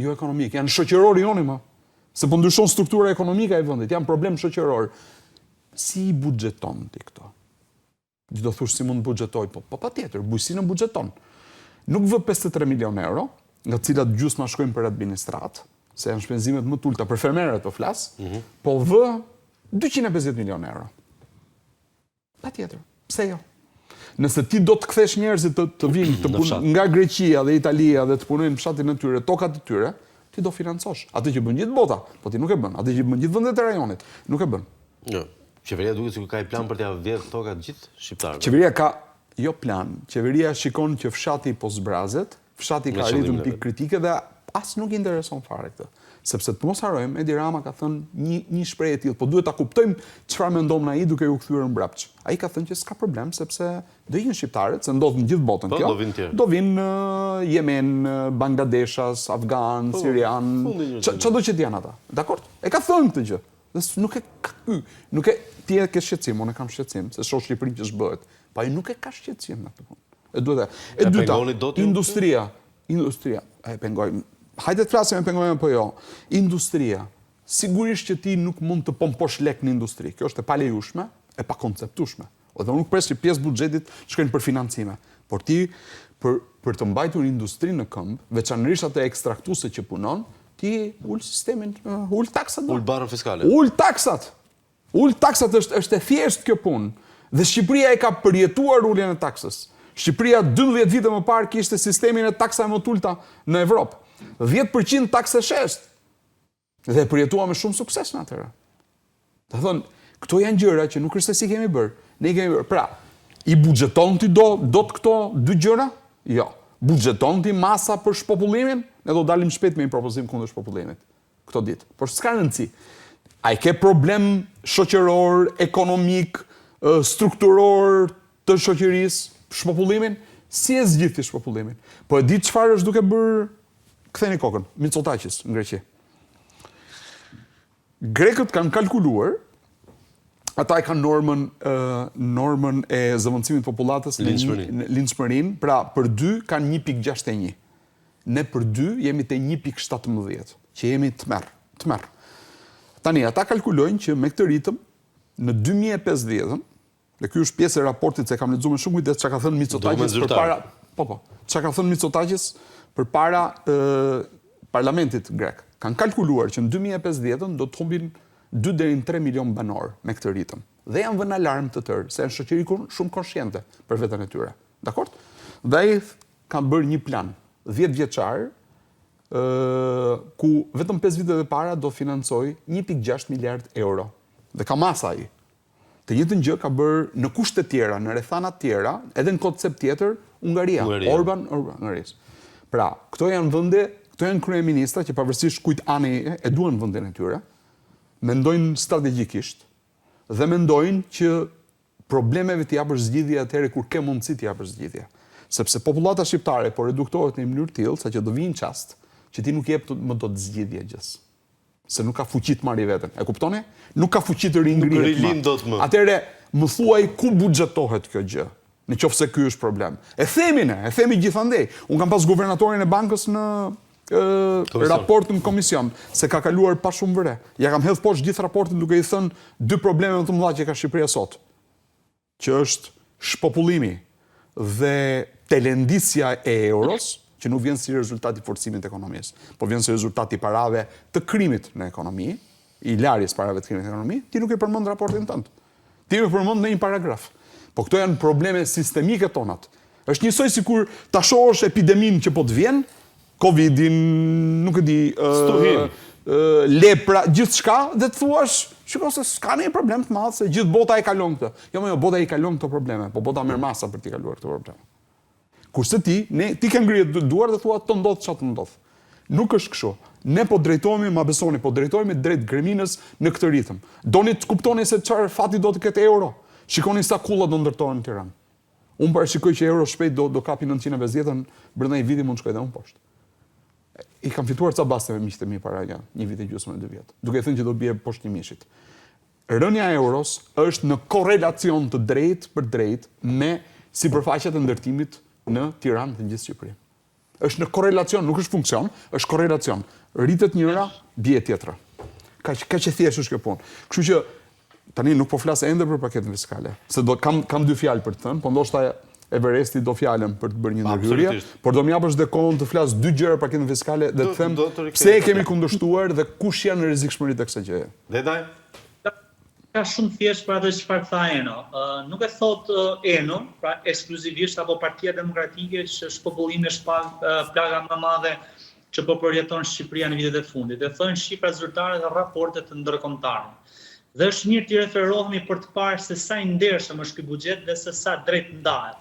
jo ekonomik, janë shoqëror joni më. Se po ndryshon struktura ekonomike e vendit, janë problem shoqëror. Si i buxheton ti këto? Do thush si mund të buxhetoj, po patjetër, bujqësinë buxheton. Nuk vë 53 milion euro, nga të cilat gjysma shkojnë për administrat, se janë shpenzimet më të ulta për fermerët po flas, po vë 250 milion euro. Patjetër, pse jo? Nëse ti do të kthesh njerëzit të vinë të punë nga Greqia dhe Italia dhe të punojnë në fshatin e tyre, tokat e tyre, ti do financosh. Atë që bën gjithë bota, po ti nuk e bën. Atë që bën gjithë vendet e rajonit, nuk e bën. Jo. Qeveria duket sikur ka i plan për t'ia vjedhur tokat gjithë shqiptarëve. Qeveria ka jo plan. Qeveria shikon që fshati po zbrazet, fshati ka arritur në pikë kritike dhe as nuk i intereson fare këtë. Sepse të mos harrojmë, Edi Rama ka thënë një shprehje e tillë, po duhet ta kuptojmë çfarë mendon ai duke u kthyer në mbrapsht. Ai ka thënë që s'ka problem sepse do vinë shqiptarët, se ndodh në gjithë botën kjo. Do vinë Yemen, Bangladeshas, Afgan, Sirian, çdo që janë ata. Dakor? E ka thënë këtë gjë. Nuk e ti e ke shqetësim, unë kam shqetësim, se shoh Shqipërinë që s'bëhet. Po ai nuk e ka shqetësim në këtë punë. E dyta, industria, e pengoj. Hajde të flasim e pengojmë po jo. Industria, sigurisht që ti nuk mund të pomposh lek në industri. Kjo është e palejueshme, e pakonceptueshme. Dhe nuk pres që pjesë buxhetit shkojnë për financime. Por ti, për të mbajtur industrinë në këmbë, veçanërisht atë ekstraktuese që punon, ti ul sistemin, ul taksat. Ul barrën fiskale. Ul taksat. Ul taksat është e thjeshtë kjo punë. Dhe Shqipëria e ka përjetuar uljen e taksës. Shqipëria 12 vite më parë kishte sistemin e taksave më të ulta në Evropë. 10% taksë shesht. Dhe përjetua me shumë sukses në atëra. Të thonë, këto janë gjëra që nuk është se si kemi bërë. Ne kemi bërë. Pra, i buxheton ti do të këto dy gjëra? Jo. Buxheton ti masa për shpopullimin? Ne do dalim shpejt me një propozim kundër shpopullimit. Këto ditë. Por s'ka rëndësi. A i ke problem shoqëror, ekonomik, strukturor të shoqërisë, shpopullimin? Si e zgjidhti shpopullimin? Po e di çfarë është duke bërë ktheni kokën, Mitsotakis në Greqi. Grekët kanë kalkuluar, ata e kanë normën e zëvendësimit popullatës në Lindshmërinë, pra për 2 kanë 1.61. Ne për 2 jemi te 1.17, që jemi tmerr. Tani ata kalkulojnë që me këtë ritëm në 2050, dhe ky është pjesë e raportit se kam lexuar me shumë kujdes çka ka thënë Mitsotakis përpara. Çka ka thënë Mitsotakis përpara parlamentit grek. Kanë kalkuluar që në 2050 do të humbin 2 deri në 3 milion banor me këtë ritëm. Dhe janë vënë alarm të tërë, se janë shoqëri shumë konsciente për veten e tyre. Dakor? Dhe ai kanë bërë një plan 10 vjeçar ku vetëm 5 vitet e para do financoj 1.6 miliard euro. Dhe ka masa ai. Të njëjtën gjë ka bërë në kushte tjera, në rrethana tjera, edhe në koncept tjetër, Hungaria. Orban Hungarisë. Pra, këto janë vende, këto janë kryeministra që pavarësisht kujt ani e duan vendin e tyre, mendojnë strategjikisht dhe mendojnë që problemeve t'i japësh zgjidhje atëherë kur ke mundësi t'i japësh zgjidhje. Sepse popullata shqiptare po reduktohet në një mënyrë tillë sa që do vinë çast që ti nuk jep më dot zgjidhje gjës. Se nuk ka fuqi të marrë veten. E kuptoni? Nuk ka fuqi të ringrihet. Atëherë më thuaj ku buxhetohet kjo gjë. Në qoftë se ky është problem. E themi gjithandej. Unë kam pas guvernatorin e bankës në raport në komision, se ka kaluar pa shumë vëre. Ja kam hedh poshtë gjithë raportin duke i thënë 2 probleme më të mëdha që ka Shqipëria sot, që është shpopullimi dhe telendisja e euros, që nuk vjen si rezultat i forcimit të ekonomisë, po vjen si rezultat i parave të krimit në ekonomi, i larjes parave të krimit në ekonomi, ti nuk e përmend raportin tënd. Ti e përmend në një paragraf. Po këto janë probleme sistemike tonat. Është njësoj sikur ta shohësh epideminë që po të vjen, Covidin, nuk e di, lepra, gjithçka, dhe të thuash, shikoj se s'ka ndonjë problem të madh se gjithë bota e kalon këtë. Jo, bota i kalon këto probleme, po bota merr masa për t'i kaluar këto probleme. Kurse ti ke ngrihet duar dhe thua të ndodh çfarë të ndodh. Nuk është kështu. Ne po drejtohemi, ma besoni, po drejtohemi drejt Greminës në këtë ritëm. Doni të kuptoni se çfarë fati do të ketë euro. Shikoni sa kulla do ndërtohen në Tiranë. Unë parashikoj që euro shpejt do kapi 950-ën, brenda një viti mund të shkojë edhe më poshtë. I kam fituar ca baste me miqtë e mi para një vit e gjysmë në 2 vjet. Duke thënë që do bie poshtë 1.000-shit. Rënja e euros është në korrelacion të drejtë për drejtë me sipërfaqet e ndërtimit në Tiranë dhe gjithë Shqipërinë. Është në korrelacion, nuk është funksion, është korrelacion. Rritet njëra, bie tjetra. Kaq e thjeshtë është kjo punë. Kështu që tani nuk po flas ende për paketën fiskale, se kam 2 fjalë për të thënë, po ndoshta Everesti do fjalën për të bërë një ndërhyrje, por do m'japësh dhe kohën të flas 2 gjëra për paketën fiskale dhe të them pse e kemi kundërshtuar dhe kush janë rrezikshmëritë e kësaj gjëje. Dedaj? Ka shumë thjesht për atë çfarë tha Eno. Nuk e thot Eno, pra ekskluzivisht apo Partia Demokratike që shpopullim është plaga më e madhe që po përjeton Shqipëria në vitet e fundit. E thonë shifra zyrtare dhe raportet të ndërkombëtare. Dhe është mirë të referohemi për të parë se sa i ndershëm është ky buxhet dhe se sa drejt ndahet.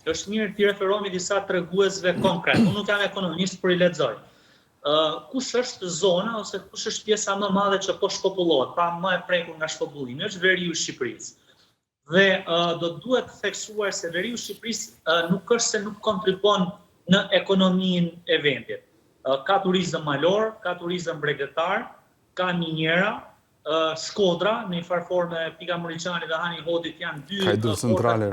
Është mirë të referohemi disa treguesve konkret. Unë nuk jam ekonomist, por i lexoj. Kush është zona ose kush është pjesa më e madhe që po shpopullohet, pra më e prekur nga shpopullimi, është veriu i Shqipërisë. Dhe do duhet theksuar se veriu i Shqipërisë nuk është se nuk kontribon në ekonominë e vendit. Ka turizëm malor, ka turizëm bregdetar, ka minjera, Shkodra, në një farë forme Pika Moriçani dhe Hani Hodit janë 2 centrale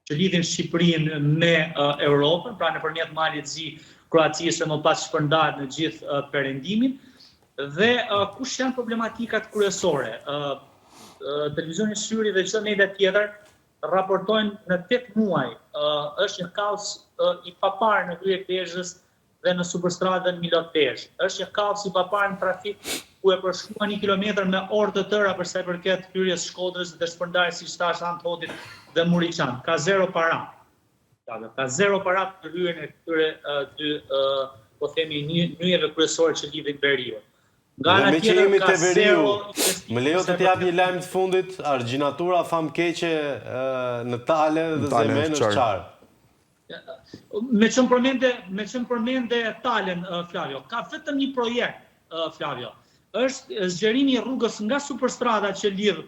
që lidhin Shqipërinë me Europën, pra nëpërmjet malit zi Kroacisë më pas shpërndahet në gjithë perëndimin. Dhe kush janë problematikat kryesore? Televizioni Shqyri dhe çdo media tjetër raportojnë në 8 muaj është një kaos i paparë në krye Pezhës dhe në superstradën Milot Pezhë. Është një kaos i paparë në trafik ku e përshkruan 1 kilometër me orë të tëra për sa i përket hyrjes Shkodrës dhe shpërndarjes siç thash Anë Hodit dhe Moriçan. Ka zero para. Ka zero para për hyrjen e këtyre po themi nyjeve kryesore që lidhin veriun. Nga ana tjetër ka zero. Më lejo të jap një lajm të fundit, argjinatura famkeqe në Tale dhe Zemen në Çar. Me qënë përmende Talen, Flavio, ka vetëm një projekt, Flavio. Është zgjerimi i rrugës nga superstrada që lidh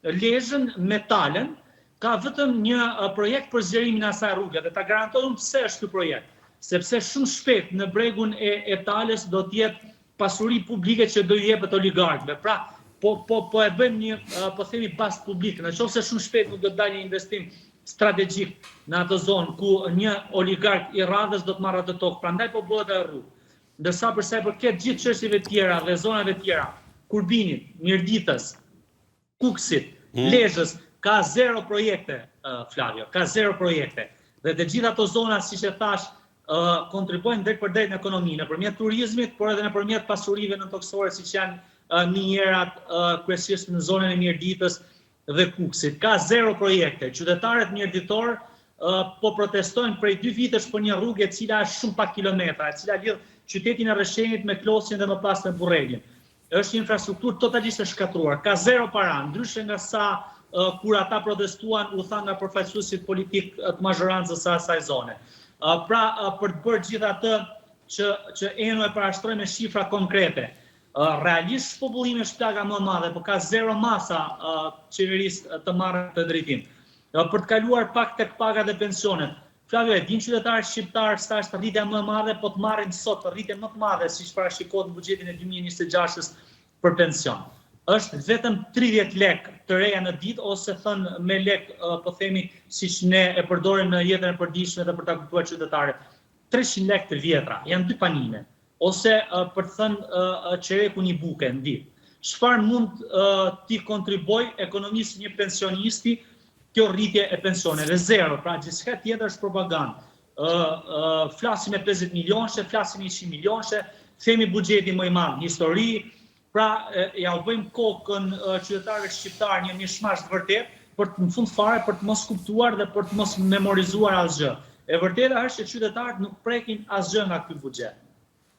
Lezhën me Talen, ka vetëm një projekt për zgjerimin e asaj rruge dhe ta garantojmë pse është ky projekt, sepse shumë shpejt në bregun e Tales do të jetë pasuri publike që do i jepet oligarkëve. Pra, po e bëjmë një po themi bazë publike, nëse shumë shpejt nuk do të dalë një investim strategjik në atë zonë ku një oligark i radhës do të marrë atë tokë, prandaj po bëhet ajo rrugë. Ndërsa përsa i përket gjithë çështjeve tjera dhe zonave tjera, Kurbinit, Mirditës, Kuksit, Lezhës, ka zero projekte, Flavio, ka zero projekte. Dhe të gjitha ato zona, siç e thash, kontribuojnë drejt për drejt në ekonomi, nëpërmjet turizmit, por edhe nëpërmjet pasurive nëntoksore, siç janë minjerat, kryesisht në zonën e Mirditës dhe Kuksit. Ka zero projekte. Qytetarët mirditor po protestojnë prej 2 vitesh për një rrugë e cila është shumë pak kilometra, e cila lidh qytetin e Rreshenit me Klosin dhe më pas me Burregjin. Është infrastrukturë totalisht e shkatruar, ka zero para, ndryshe nga sa kur ata protestuan u tha nga përfaqësuesit politik të mazhorancës së asaj zone. Pra, për të bërë gjithë atë që Eno e parashtroi me shifra konkrete, realisht shpobullimi është plaga më e madhe, por ka zero masa qeverisë të marrë të drejtim. Për të kaluar pak tek pagat dhe pensionet, Flavio, e din qytetarët shqiptarë stash të rritja më e madhe, po të marrin sot të rritje më të madhe, siç parashikohet në buxhetin e 2026-s për pension. Është vetëm 30 lek të reja në ditë, ose thënë me lek, po themi, siç ne e përdorim në jetën e përditshme dhe për ta kuptuar qytetarët. 300 lek të vjetra, janë 2 panine, ose për të thënë çereku një buke në ditë. Çfarë mund t'i kontriboj ekonomisë një pensionisti kjo rritje e pensioneve? Zero, pra gjithçka tjetër është propagandë. Flasim e 50 milionëshe, flasim e 100 milionëshe, themi buxheti më i madh në histori, pra ja u bëjmë kokën qytetarëve shqiptarë një mishmash të vërtet, për të në fund fare për të mos kuptuar dhe për të mos memorizuar asgjë. E vërteta është që qytetarët nuk prekin asgjë nga ky buxhet.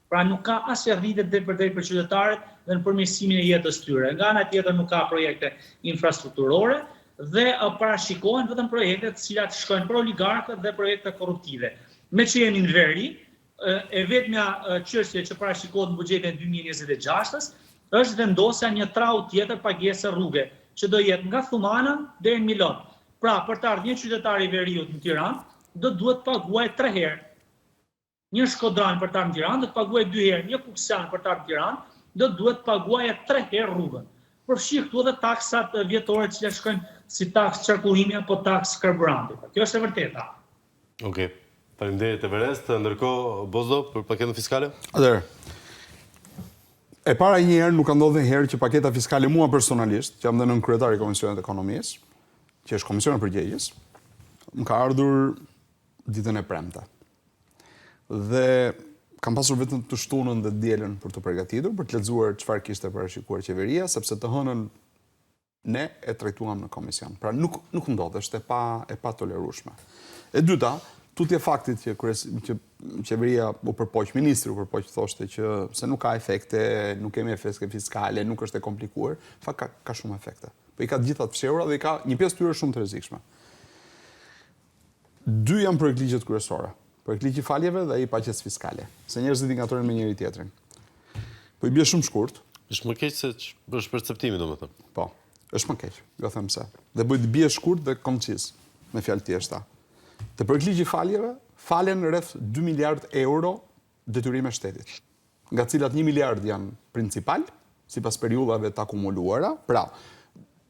Pra nuk ka asnjë rritje drejt për drejt për qytetarët dhe në përmirësimin e jetës tyre. Nga ana tjetër nuk ka projekte infrastrukturore dhe parashikohen vetëm projekte të cilat shkojnë për oligarkët dhe projekte korruptive. Me që jemi në veri, e vetmja çështje që parashikohet në buxhetin e 2026-s është vendosja një trau tjetër pagese rruge, që do jetë nga Thumana deri në Milot. Pra, për të ardhur një qytetar i Veriut në Tiranë, do duhet paguaj 3 herë. Një shkodran për të ardhur në Tiranë do të paguaj 2 herë, një kuksan për të ardhur në Tiranë do duhet paguaj 3 herë rrugën. Përfshi këtu edhe taksat vjetore që shkojnë si taks qarkullimi apo taks karburanti. Kjo është e vërteta. Okej. Faleminderit Everest. Ndërkohë Bozo për paketën fiskale? Atëherë, e para një herë nuk ka ndodhur herë që paketa fiskale mua personalisht, që jam dhe nën kryetari i Komisionit të Ekonomisë, që është Komisioni i Përgjegjës, më ka ardhur ditën e premte. Dhe kam pasur vetëm të shtunën dhe dielën për të përgatitur, për të lexuar çfarë kishte parashikuar qeveria, sepse të hënën ne e trajtuam në komision. Pra nuk ndodh, është e pa tolerueshme. E dyta, tutje faktit që qeveria u përpoq, ministri u përpoq, thoshte që se nuk ka efekte, nuk kemi efekte fiskale, nuk është e komplikuar, ka shumë efekte. Po i ka të gjitha të fshehura dhe i ka një pjesë tyre shumë të rrezikshme. 2 janë projektligjet kryesore. Projektligji i faljeve dhe ai i paqes fiskale. Se njerëzit i ngatrohen me njëri tjetrin. Po i bie shumë shkurt. Është më keq se është perceptimi, domethënë. Po, është më keq, do them se. Dhe bie shkurt dhe koncis, me fjalë thjeshta. Te projektligji i faljeve falen rreth 2 miliard euro detyrime shtetit, nga cilat 1 miliard janë principal, sipas periudhave të akumuluara, pra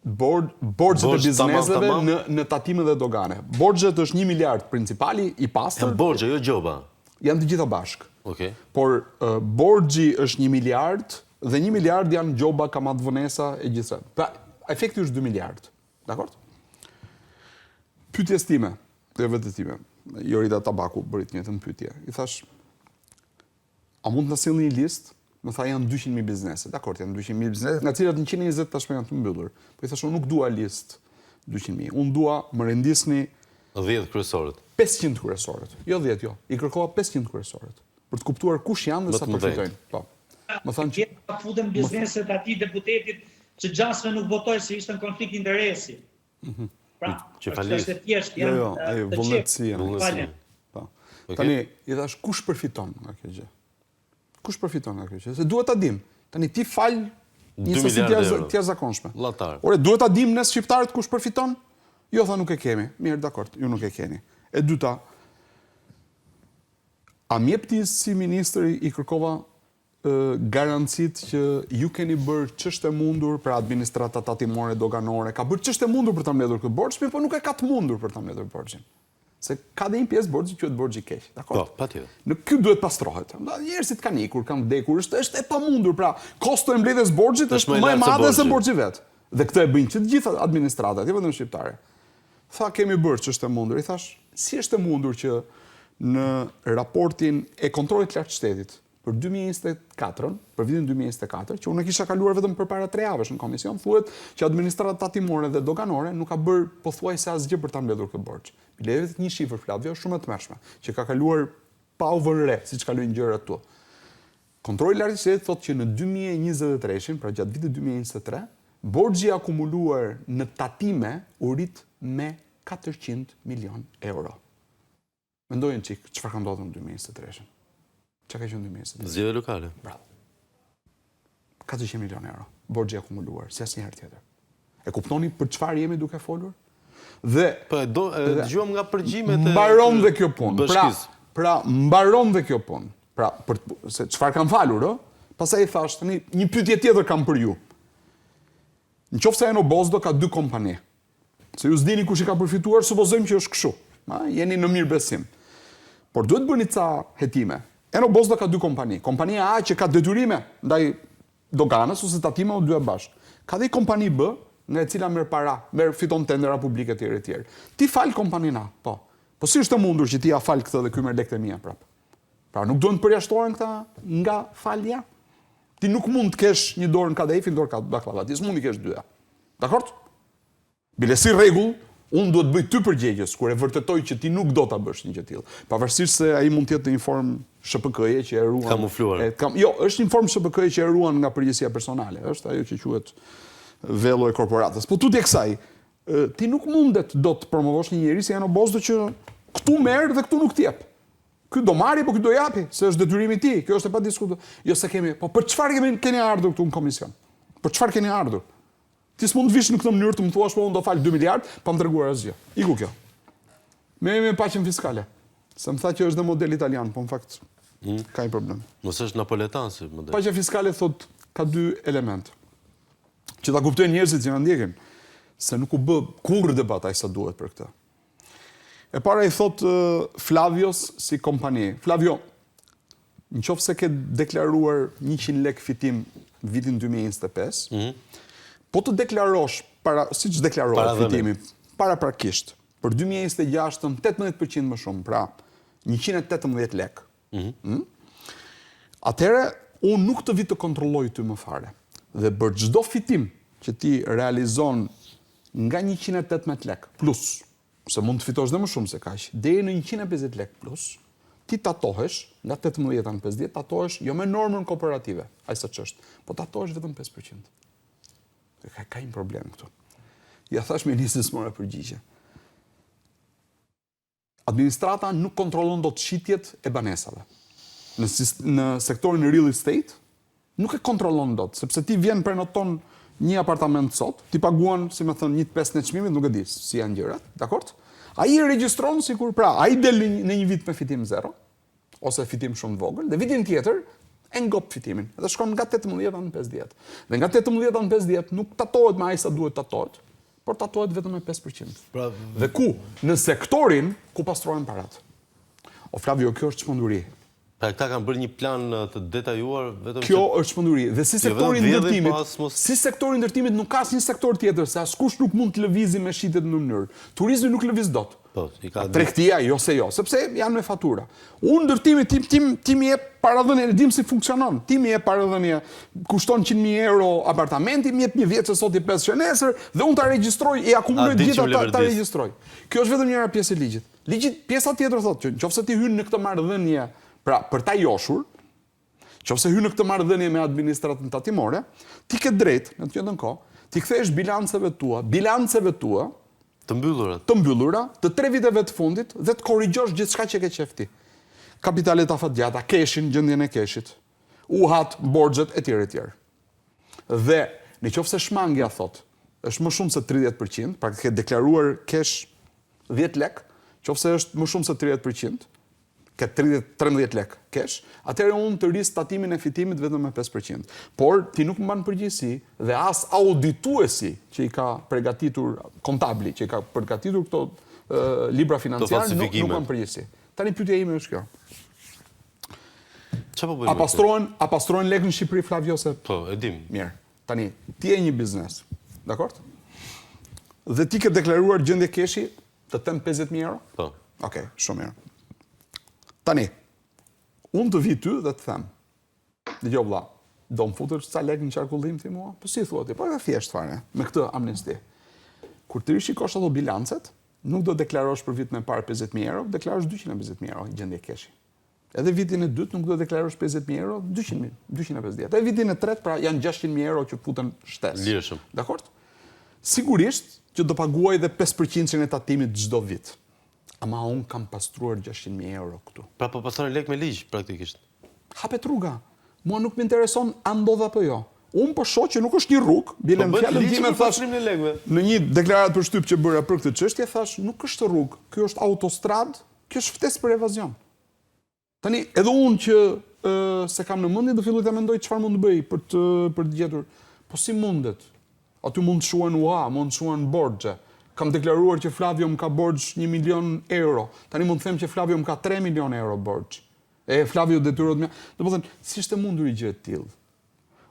borxhet e bizneseve në tatime dhe dogane. Borxhet është 1 miliard principali i pastër. Janë borxhe, jo gjoba. Janë të gjitha bashkë. Okej. Por borxhi është 1 miliard dhe 1 miliard janë gjoba, kamatvonesa e gjithë. Pra, efekti është 2 miliard. Dakor? Pyetjes time, dhe vetë time, Jorida Tabaku bëri të njëjtën pyetje. I thash, a mund të na sillni një listë? Më tha janë 200.000 biznese. Dakor, janë 200.000 biznese, nga cilat 120 tashmë janë të mbyllur. Po i thash, unë nuk dua listë 200.000. Unë dua më rendisni 10 kryesorët. 500 kryesorët. Jo 10, jo. I kërkova 500 kryesorët. Për të kuptuar kush janë dhe sa përfitojnë. Po. Më thanë që futën bizneset atij deputetit që gjasme nuk votoi se ishte në konflikt interesi. Pra, që falis. Është thjesht janë vullnetësia. Po. Tani i thash kush përfiton nga kjo gjë? Kush përfiton nga kjo gjë? Se duhet ta dim. Tani ti fal një sasi të jashtëzakonshme. Llatar. Ore, duhet ta dim ne shqiptarët kush përfiton? Jo, tha nuk e kemi. Mirë, dakord, ju nuk e keni. E dyta, a mjepti si ministri i kërkova garancit që ju keni bërë ç'është e mundur për administrata tatimore, doganore, ka bërë ç'është e mundur për ta mbledhur këtë borxh, por nuk e ka të mundur për ta mbledhur borxhin. Se ka dhe një pjesë borxhi që quhet borxhi i keq, dakor? Po, patjetër. Në ky duhet pastrohet. Njerëzit kanë ikur, kanë vdekur, është e pamundur, pra kosto e mbledhjes borxhit është më e madhe se borxhi vet. Dhe këtë e bëjnë që të gjitha administratat, jo vetëm shqiptare. Tha kemi bërë ç'është e mundur. I thash, si është e mundur që në raportin e kontrollit lartë shtetit për 2024, për vitin 2024, që unë kisha kaluar vetëm përpara 3 javësh në komision, thuhet që administratat tatimore dhe doganore nuk ka bërë pothuajse asgjë për ta mbledhur këtë borxh. Biletet një shifër Flavio shumë e tmerrshme, që ka kaluar pa u vënë re, siç kalojnë gjërat këtu. Kontrolli i lartë i shtetit thotë që në 2023, pra gjatë vitit 2023, borxhi akumuluar në tatime u rit me 400 milion euro. Mendojnë çik çfarë ka ndodhur në 2023. Çka ka qenë në 2023? Zgjedhje lokale. Bravo. 400 milion euro, borxhi akumuluar, si asnjëherë tjetër. E kuptoni për çfarë jemi duke folur? Dhe po dëgjuam nga përgjimet e mbaron dhe kjo punë. Pra mbaron dhe kjo punë. Pra se çfarë kanë falur, ë? Pastaj i thash tani një pyetje tjetër kam për ju. Nëse Eno Bozdo ka 2 kompani. Se ju s'dini kush i ka përfituar, supozojmë që është kështu. Jeni në mirë besim. Por duhet bëni ca hetime. Eno Bozdo ka 2 kompani. Kompania A që ka detyrime ndaj doganës ose tatime o 2 bashkë. Ka dhe kompani B, nga e cila merr para, fiton tendera publike etj etj. Ti fal kompaninë A, po. Po si është e mundur që ti ja fal këtë dhe ky merr lekët e mia prap? Pra nuk duhen të përjashtohen këta nga falja. Ti nuk mund të kesh një dorë në kadejfi, një dorë ka baklava. Ti s'mund të kesh 2. Dakor? Bile si rregull, unë duhet bëj ty përgjegjës kur e vërtetoj që ti nuk do ta bësh një gjë të tillë. Pavarësisht se ai mund të jetë në një formë SHPK-je që e ruan. Kamufluar. Jo, është një formë SHPK-je që e ruan nga përgjegjësia personale. Është ajo që quhet vello e korporatës. Po tutje kësaj, ti nuk mundet do të promovosh një njerëz si Eno Bozdo që këtu merr dhe këtu nuk t'jep. Ky do marri, po ky do japi, se është detyrimi i tij. Kjo është e padiskutuar. Jo se kemi, po për çfarë keni ardhur këtu në komision? Për çfarë keni ardhur? Ti s'mund të vish në këtë mënyrë të më thuash, po unë do fal 2 miliard, pa më treguar asgjë. Iku kjo. Me paqen fiskale. Se më tha që është dhe model italian, po në fakt ka një problem. Mos është napoletan si model. Paqja fiskale thot ka 2 elemente. Që ta kuptojnë njerëzit që na ndjekin, se nuk u bë kurrë debat ai sa duhet për këtë. E para i thot Flavios si kompani. Flavio, në qoftë se ke deklaruar 100 lek fitim vitin 2025, po të deklarosh, siç deklarohet fitimi, paraprakisht, për 2026 18% më shumë, pra 118 lek. Atëherë, unë nuk të vi të kontrolloj ty më fare. Dhe për çdo fitim që ti realizon nga 118 lek plus, se mund të fitosh dhe më shumë se kaq, deri në 150 lek plus, ti tatohesh, nga 18 në 50, tatohesh jo me normën kooperative, aq sa ç'është, po tatohesh vetëm 5%. Ka një problem këtu. Ja thash ministrit s'mora përgjigje. Administrata nuk kontrollon dot shitjet e banesave. Në sektorin real estate nuk e kontrollon dot, sepse ti vjen prenoton një apartament sot, ti paguan, si më thënë, 1/5 në çmimit, nuk e di si janë gjërat, dakord? Ai e regjistron sikur, pra, ai del në një vit me fitim 0 ose fitim shumë të vogël, dhe vitin tjetër e ngop fitimin. Dhe shkon nga 18 në 50. Dhe nga 18 në 50 nuk tatohet me ai sa duhet tatohet, por tatohet vetëm me 5%. Pra, dhe ku? Në sektorin ku pastrohen parat. O Flavio, kjo është çmenduri. Pra këta kanë bërë një plan të detajuar vetëm Kjo është çmenduri. Dhe si sektori i ndërtimit, si sektori i ndërtimit nuk ka asnjë sektor tjetër, se askush nuk mund të lëvizë me shitjet në mënyrë. Turizmi nuk lëviz dot. Po, i ka tregtia jo se jo, sepse janë me fatura. Unë ndërtimi ti më jep paradhënie, dim si funksionon. Ti më jep paradhënie, kushton 100.000 euro apartamenti, më jep një vjet se sot i 500 nesër dhe unë ta regjistroj e akumuloj gjithë ta regjistroj. Kjo është vetëm njëra pjesë e ligjit. Pjesa tjetër thotë që nëse ti hyn në këtë marrëdhënie, pra, për ta joshur, nëse hyn në këtë marrëdhënie me administratën tatimore, ti ke drejt, në të njëjtën kohë, ti kthehesh bilanceve tua, të mbyllura, të 3 viteve të fundit dhe të korrigjosh gjithçka që ke qef ti. Kapitalet afatgjata, keshin, gjendjen e keshit, uhat, borxhet etj. etj. Dhe nëse shmangja thot, është më shumë se 30%, pra ke deklaruar kesh 10 lek, nëse është më shumë se 30%, ke 13 lek kesh, atëherë unë të rris tatimin e fitimit vetëm me 5%. Por ti nuk mban përgjegjësi dhe as audituesi që i ka përgatitur kontabli, që i ka përgatitur këto libra financiare nuk mban përgjegjësi. Tani pyetja ime është kjo. Çfarë po bëjmë? A pastrohen lekë në Shqipëri, Flavio, se? Po, e dim. Mirë. Tani ti je një biznes, dakord? Dhe ti ke deklaruar gjendje keshi të them 50.000 euro? Po. Okej, shumë mirë. Tani, unë të vi ty dhe të them, dëgjoj vlla, do më futësh ca lekë në qarkullim ti mua? Po si thua ti? Po e thjesht fare, me këtë amnesti. Kur të rishikosh ato bilancet, nuk do deklarosh për vitin e parë 50.000 euro, deklarosh 250.000 euro gjendje keshi. Edhe vitin e dytë nuk do deklarosh 50.000 euro, 250. Edhe vitin e tretë, pra janë 600.000 euro që futen shtesë. Lirshëm. Dakord? Sigurisht që do paguaj dhe 5% e tatimit çdo vit. Ama unë kam pastruar 600.000 euro këtu. Pra po pastroni lek me ligj, praktikisht. Hapet rruga. Mua nuk më intereson a ndodh apo jo. Unë po shoh që nuk është një rrugë, bile në fjalën time thash në një deklaratë për shtyp që bëra për këtë çështje, thash nuk është rrugë, ky është autostradë, kjo është ftesë për evazion. Tani edhe unë që se kam në mendje do filloj ta mendoj çfarë mund të bëj për të gjetur. Po si mundet? Aty mund të shuan UA, mund të shuan borxhe. Kam deklaruar që Flavio më ka borxh 1 milion euro. Tani mund të them që Flavio më ka 3 milion euro borxh. E Flavio detyrohet me. Domethënë, si është e mundur gjë të tillë?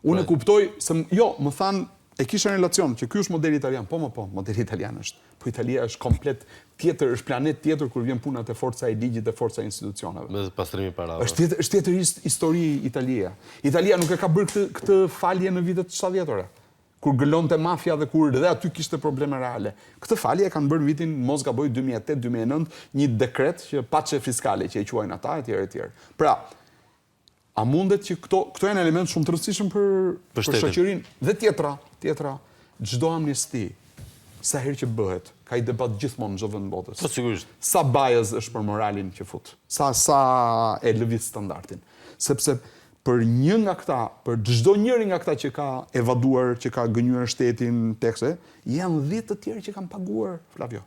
Unë e kuptoj se jo, më thanë e kisha relacion që ky është modeli italian. Po, modeli italian është. Po Italia është komplet tjetër, është planet tjetër kur vjen puna te forca e ligjit dhe forca e institucioneve. Me pastrimi parave. Është tjetër histori Italia. Italia nuk e ka bërë këtë falje në vitet 70-ore. Kur gëllonte mafia dhe kur edhe aty kishte probleme reale. Këtë falje e kanë bërë vitin, mos gaboj, 2008-2009, një dekret që paçe fiskale që e quajnë ata etj. Pra, a mundet që këto janë element shumë të rëndësishëm për shoqërinë dhe tjetra, çdo amnesti, sa herë që bëhet, ka i debat gjithmonë në çdo vend botës. Po sigurisht. Sa bias është për moralin që fut. Sa e lëviz standardin. Sepse për një nga këta, për çdo njëri nga këta që ka evaduar, që ka gënjur shtetin tekse, janë 10 të tjerë që kanë paguar, Flavio.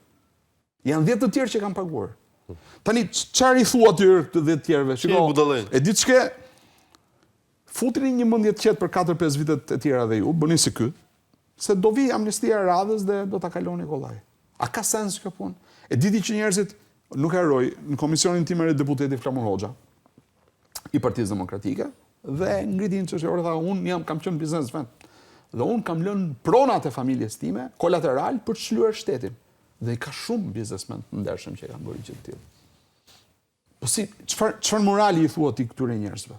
Janë 10 të tjerë që kanë paguar. Tani, çfarë i thua atyre të 10 tjerëve? Shiko, e ditë çka, futini një mendje të qetë për 4-5 vitet e tjera dhe ju, bëni si ky, se do vi amnistia e radhës dhe do ta kaloni kollaj. A ka sens kjo punë? E diti që njerëzit, nuk harroj, në komisionin tim e deputeti Flamur Hoxha, i Partisë Demokratike, dhe ngritin që shërë, tha, unë kam qenë biznesmen, dhe unë kam lënë pronat e familjes time, kolateral, për të shluar shtetin. Dhe i ka shumë biznesmen të ndershëm që kanë bërë gjithë tillë. Po si, çfarë morali i thua ti këtyre njerëzve?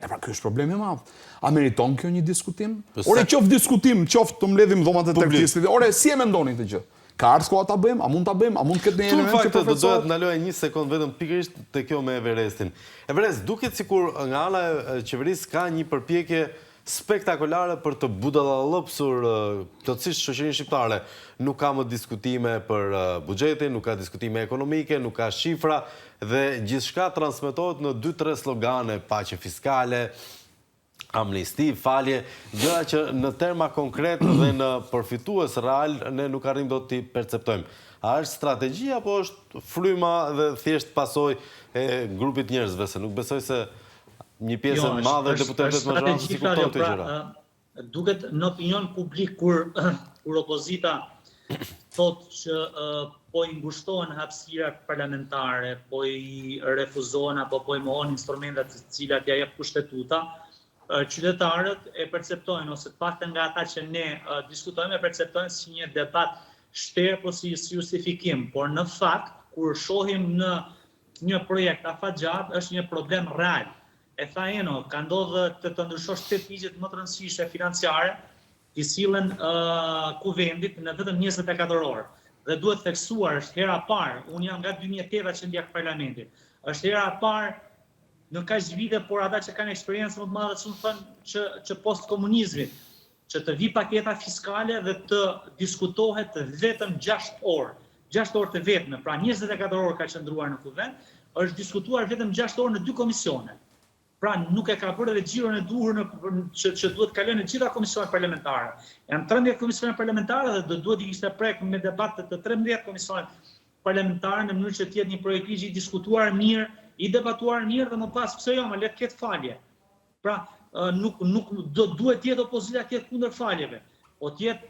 E pra, kjo është problemi i madh. A meriton kjo një diskutim? Ore, qoftë diskutim, qoftë të mbledhim dhomat e tërkistit. Ore, si e mendoni këtë gjë? Ka ardhur koha ta bëjmë? A mund ta bëjmë? A mund të ketë një element që do doja të ndaloja një sekond vetëm pikërisht te kjo me Everestin. Everest duket sikur nga ana e qeverisë ka një përpjekje spektakolare për të budallallopsur plotësisht shoqërinë shqiptare. Nuk ka më diskutime për buxhetin, nuk ka diskutime ekonomike, nuk ka shifra dhe gjithçka transmetohet në 2-3 slogane, paqe fiskale, amnisti, falje, gjëra që në terma konkret dhe në përfitues real ne nuk arrim dot t'i perceptojmë. A është strategji apo është fryma dhe thjesht pasojë e grupit njerëzve, se nuk besoj se një pjesë e madhe e deputetëve të majoritës si kupton këto gjëra. Duket në opinion publik kur opozita thotë që po i ngushtohen hapësirat parlamentare, po i refuzohen apo po i mohon instrumentat të cilat ja jep kushtetuta, qytetarët e perceptojnë, ose të paktën nga ata që ne diskutojmë, e perceptojnë si një debat shterë, po si justifikim. Por në fakt, kur shohim në një projekt afatgjat, është një problem real. E tha Eno, ka ndodhur të ndryshosh 8 ligjet më të rëndësishme financiare, i sillen kuvendit në vetëm 24 orë. Dhe duhet theksuar, është hera parë, unë jam nga 2008 që ndjek parlamentin, është hera parë në kaq vite, por ata që kanë eksperiencë më të madhe shumë thënë që post komunizmit, që të vi paketa fiskale dhe të diskutohet vetëm 6 orë. 6 orë të vetme, pra 24 orë ka qëndruar në kuvend, është diskutuar vetëm 6 orë në 2 komisione. Pra nuk e ka bërë edhe xhiron e duhur që duhet kalojnë në gjitha komisionet parlamentare. Janë 13 komisione parlamentare dhe duhet i kishte prek me debate të 13 komisionet parlamentare në mënyrë që të jetë një projekt ligji i diskutuar mirë, i debatuar mirë dhe më pas pse jo, më le të ketë falje. Pra, nuk duhet të jetë opozita të jetë kundër faljeve, po të jetë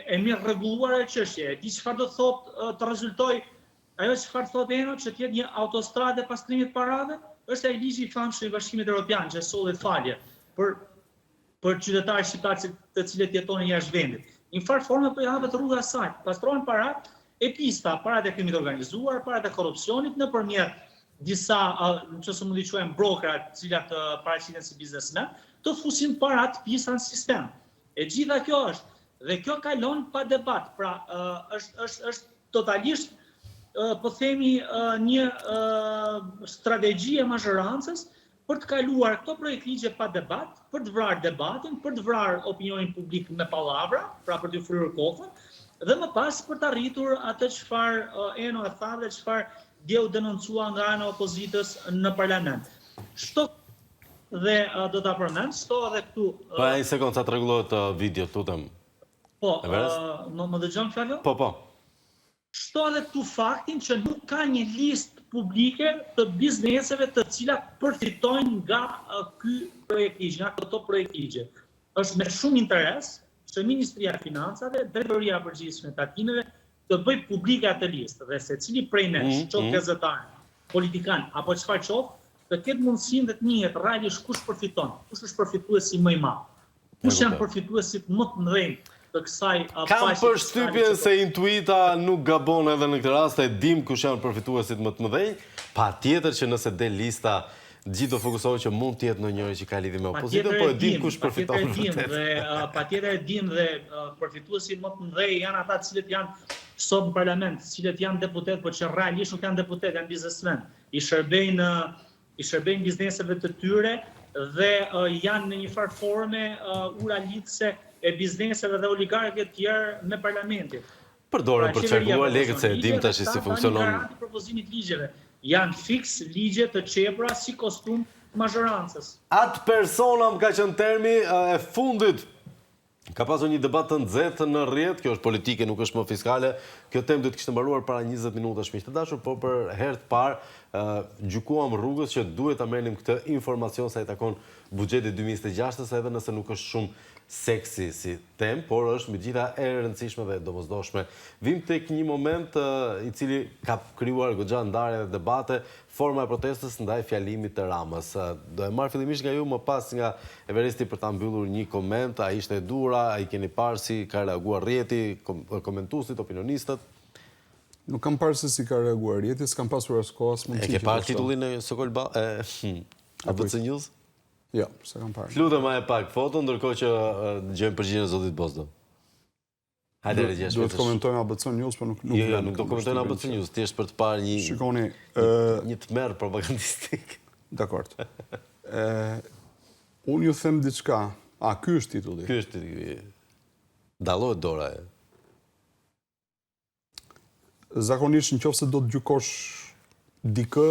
e mirë rregulluar e çështje. E di çfarë do thotë të rezultojë ajo çfarë thotë Eno, që të jetë një autostradë pastrimit parave, është ai ligji i famshëm i Bashkimit Evropian që solli falje për qytetarët shqiptarë të cilët jetonin jashtë vendit. Në farë forme po japet rruga e saj, pastrohen parat e pista, parat e krimit organizuar, parat e korrupsionit nëpërmjet disa, nëse mundi quajmë brokera, të cilat paraqiten si biznesmen, të fusin parat pista në sistem. E gjitha kjo është, dhe kjo kalon pa debat, pra është totalisht po themi një strategji e mazhorancës për të kaluar këto projekt ligje pa debat, për të vrarë debatin, për të vrarë opinionin publik me pallavra, pra për të fryrë kokën, dhe më pas për të arritur atë çfarë Eno e tha dhe çfarë dje u denoncua nga ana e opozitës në parlament. Shto dhe do ta përmend, shto edhe këtu. Pa një sekond, sa t'rregullohet video, tutem. Po, më dëgjon Flavio? Po. Shto edhe këtu faktin që nuk ka një listë publike të bizneseve të cilat përfitojnë nga ky projekt ligj, nga këto projekt ligje. Është me shumë interes që Ministria e Financave, Drejtoria e Përgjithshme e Tatimeve të bëj publike atë listë dhe secili prej nesh, qoftë gazetar, politikan apo çfarë qoftë, të ketë mundësinë dhe të njihet realisht kush përfiton, kush është përfituesi më i madh, kush janë përfituesit më të mëdhenj të kësaj paqe. Kam përshtypjen se intuita nuk gabon edhe në këtë rast, e dim kush janë përfituesit më të mëdhenj, patjetër që nëse del lista gjithë do fokusohet që mund të jetë ndonjëri që ka lidhje me opozitën, po e dim kush përfiton vërtet. Patjetër e dim dhe përfituesit më të mëdhenj janë ata të cilët janë sot në parlament, të cilët janë deputet, por që realisht nuk janë deputet, janë biznesmen. I shërbejnë bizneseve të tyre dhe janë në një farë forme ura lidhëse e bizneseve dhe oligarkëve të tjerë me parlamentin. Përdoren për çarkuar lekët se e dim tash si funksionon. Propozimit ligjeve janë fiks ligje të çepura si kostum mazhorancës. Atë persona më ka qenë termi e fundit. Ka pasur një debat të nxehtë në rrjet, kjo është politike, nuk është më fiskale. Kjo temë do të kishte mbaruar para 20 minutash, miq të dashur, por për herë të parë gjykuam rrugës që duhet ta merrnim këtë informacion sa i takon buxhetit 2026, edhe nëse nuk është shumë seksi si temë, por është megjithatë e rëndësishme dhe domosdoshme. Vim tek një moment i cili ka krijuar goxha ndarje dhe debate, forma e protestës ndaj fjalimit të Ramës. Do e marr fillimisht nga ju, më pas nga Everesti për ta mbyllur një koment. Ai ishte e dura, ai keni parë si ka reaguar rrjeti, komentuesit, opinionistët? Nuk kam parë se si ka reaguar rrjeti, s'kam pasur as kohë as mundësi. E ke parë titullin e Sokol ABC News? Jo, s'e kam parë. Lutem më e pak foto, ndërkohë që dëgjojmë përgjigjen e zotit Bozdo. Hajde regjesh. Duhet të komentojmë ABC News, por nuk jo, nuk do komentojmë ABC News, thjesht për të parë një Shikoni, një tmerr propagandistik. Dakor. Unë ju them diçka. A, ky është titulli? Ky është titulli. Dallohet dora e. Zakonisht nëse do të gjykosh dikë,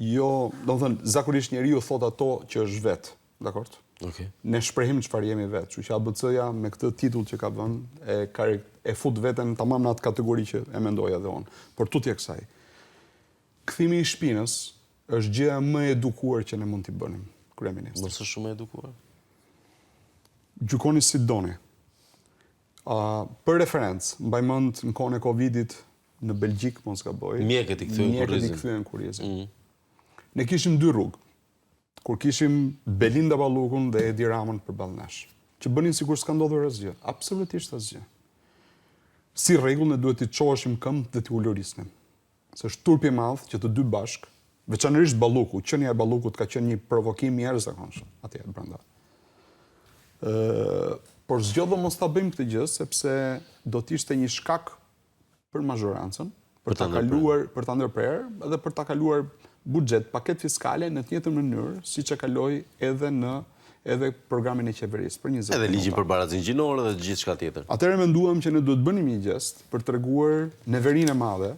jo, domethënë zakonisht njeriu thot ato që është vet, dakor? Okej. Ne shprehim çfarë jemi vet, kështu që ABC-ja me këtë titull që ka vënë e fut veten tamam në atë kategori që e mendoja edhe unë. Por tutje kësaj. Kthimi i shpinës është gjëja më e edukuar që ne mund t'i bënim, kryeminist. Mos është shumë e edukuar. Gjykoni si doni. Për referencë, mbaj mend në kohën e Covidit në Belgjik, mos gaboj. Mjekët i kthyen kurrizin. Ne kishim dy rrugë. Kur kishim Belinda Ballukun dhe Edi Ramën përballë nesh, që bënin sikur s'ka ndodhur asgjë, absolutisht asgjë. Si rregull ne duhet të çoheshim këmbë dhe të ulurisnim. Se është turpi i madh që të dy bashk, veçanërisht Balluku, qenia e Ballukut ka qenë një provokim i jashtëzakonshëm atje brenda. Por zgjodhëm mos ta bëjmë këtë gjë sepse do të ishte një shkak për mazhorancën, për ta kaluar, për ta ndërprerë edhe për ta kaluar buxhet, paket fiskale në të njëjtën mënyrë siç e kaloi edhe programin e qeverisë për 20 vjet. Edhe ligjin për barazin gjinore dhe gjithçka tjetër. Atëherë menduam që ne duhet bënim një gjest për treguar neverinë e madhe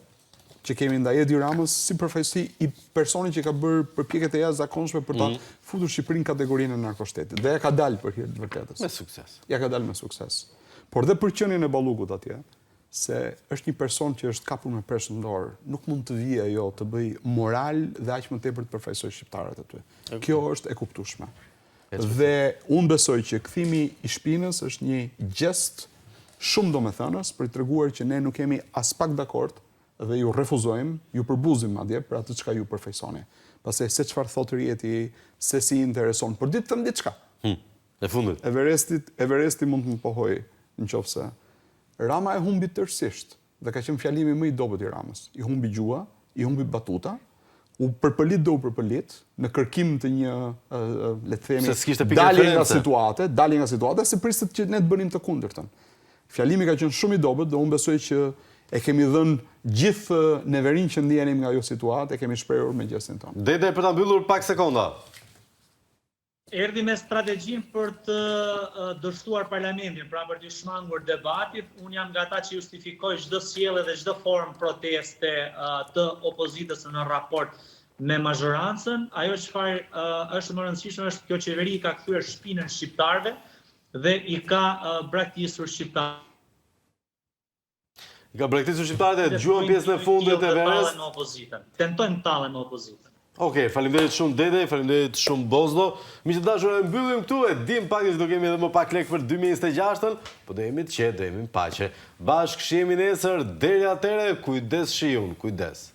që kemi ndaj Edi Ramës si përfaqësi i personit që ka bërë përpjekjet e jashtëzakonshme për ta futur Shqipërinë në kategorinë e narkoshtetit. Dhe ja ka dalë për hir të vërtetës. Me sukses. Ja ka dalë me sukses. Por dhe për qenien e Ballukut atje, se është një person që është kapur me person dorë, nuk mund të vijë ajo të bëj moral dhe aq më tepër të përfaqësoj shqiptarët aty. Kjo është e kuptueshme. Dhe unë besoj që kthimi i shpinës është një gjest shumë domethënës për të treguar që ne nuk jemi as pak dakord dhe ju refuzojmë, ju përbuzim madje për atë çka ju përfaqësoni. Pastaj se çfarë thotë rrjeti, se si intereson, por ditë të them diçka. E fundit. Everesti mund të më pohoj nëse Rama e humbi tërësisht dhe ka qenë fjalimi më i dobët i Ramës. I humbi gjua, i humbi batuta, u përpëlit dhe u përpëlit në kërkim të një, le të themi, dalje nga situata, se priset që ne të bënim të kundërtën. Fjalimi ka qenë shumë i dobët dhe unë besoj që e kemi dhënë gjithë neverinë që ndjenim nga ajo situatë, e kemi shprehur me gestin tonë. Dede, për ta mbyllur pak sekonda. Erdhi me strategjin për të dështuar parlamentin, pra për të shmangur debatit. Unë jam nga ata që justifikoj çdo sjellje dhe çdo formë proteste të opozitës në raport me mazhorancën. Ajo çfarë është më rëndësishme është kjo qeveri ka kthyer shpinën shqiptarëve dhe i ka braktisur shqiptarët. I ka braktisur shqiptarët e gjuan pjesën e fundit e verës. Tentojnë të tallen me opozitën. Okej, faleminderit shumë Dede, faleminderit shumë Bozdo. Miq të dashur, e mbyllim këtu, e dim pak se do kemi edhe më pak lek për 2026-ën, po do jemi të qetë, do jemi në paqe. Bashkë shihemi nesër, deri atëherë, kujdes shiun, kujdes.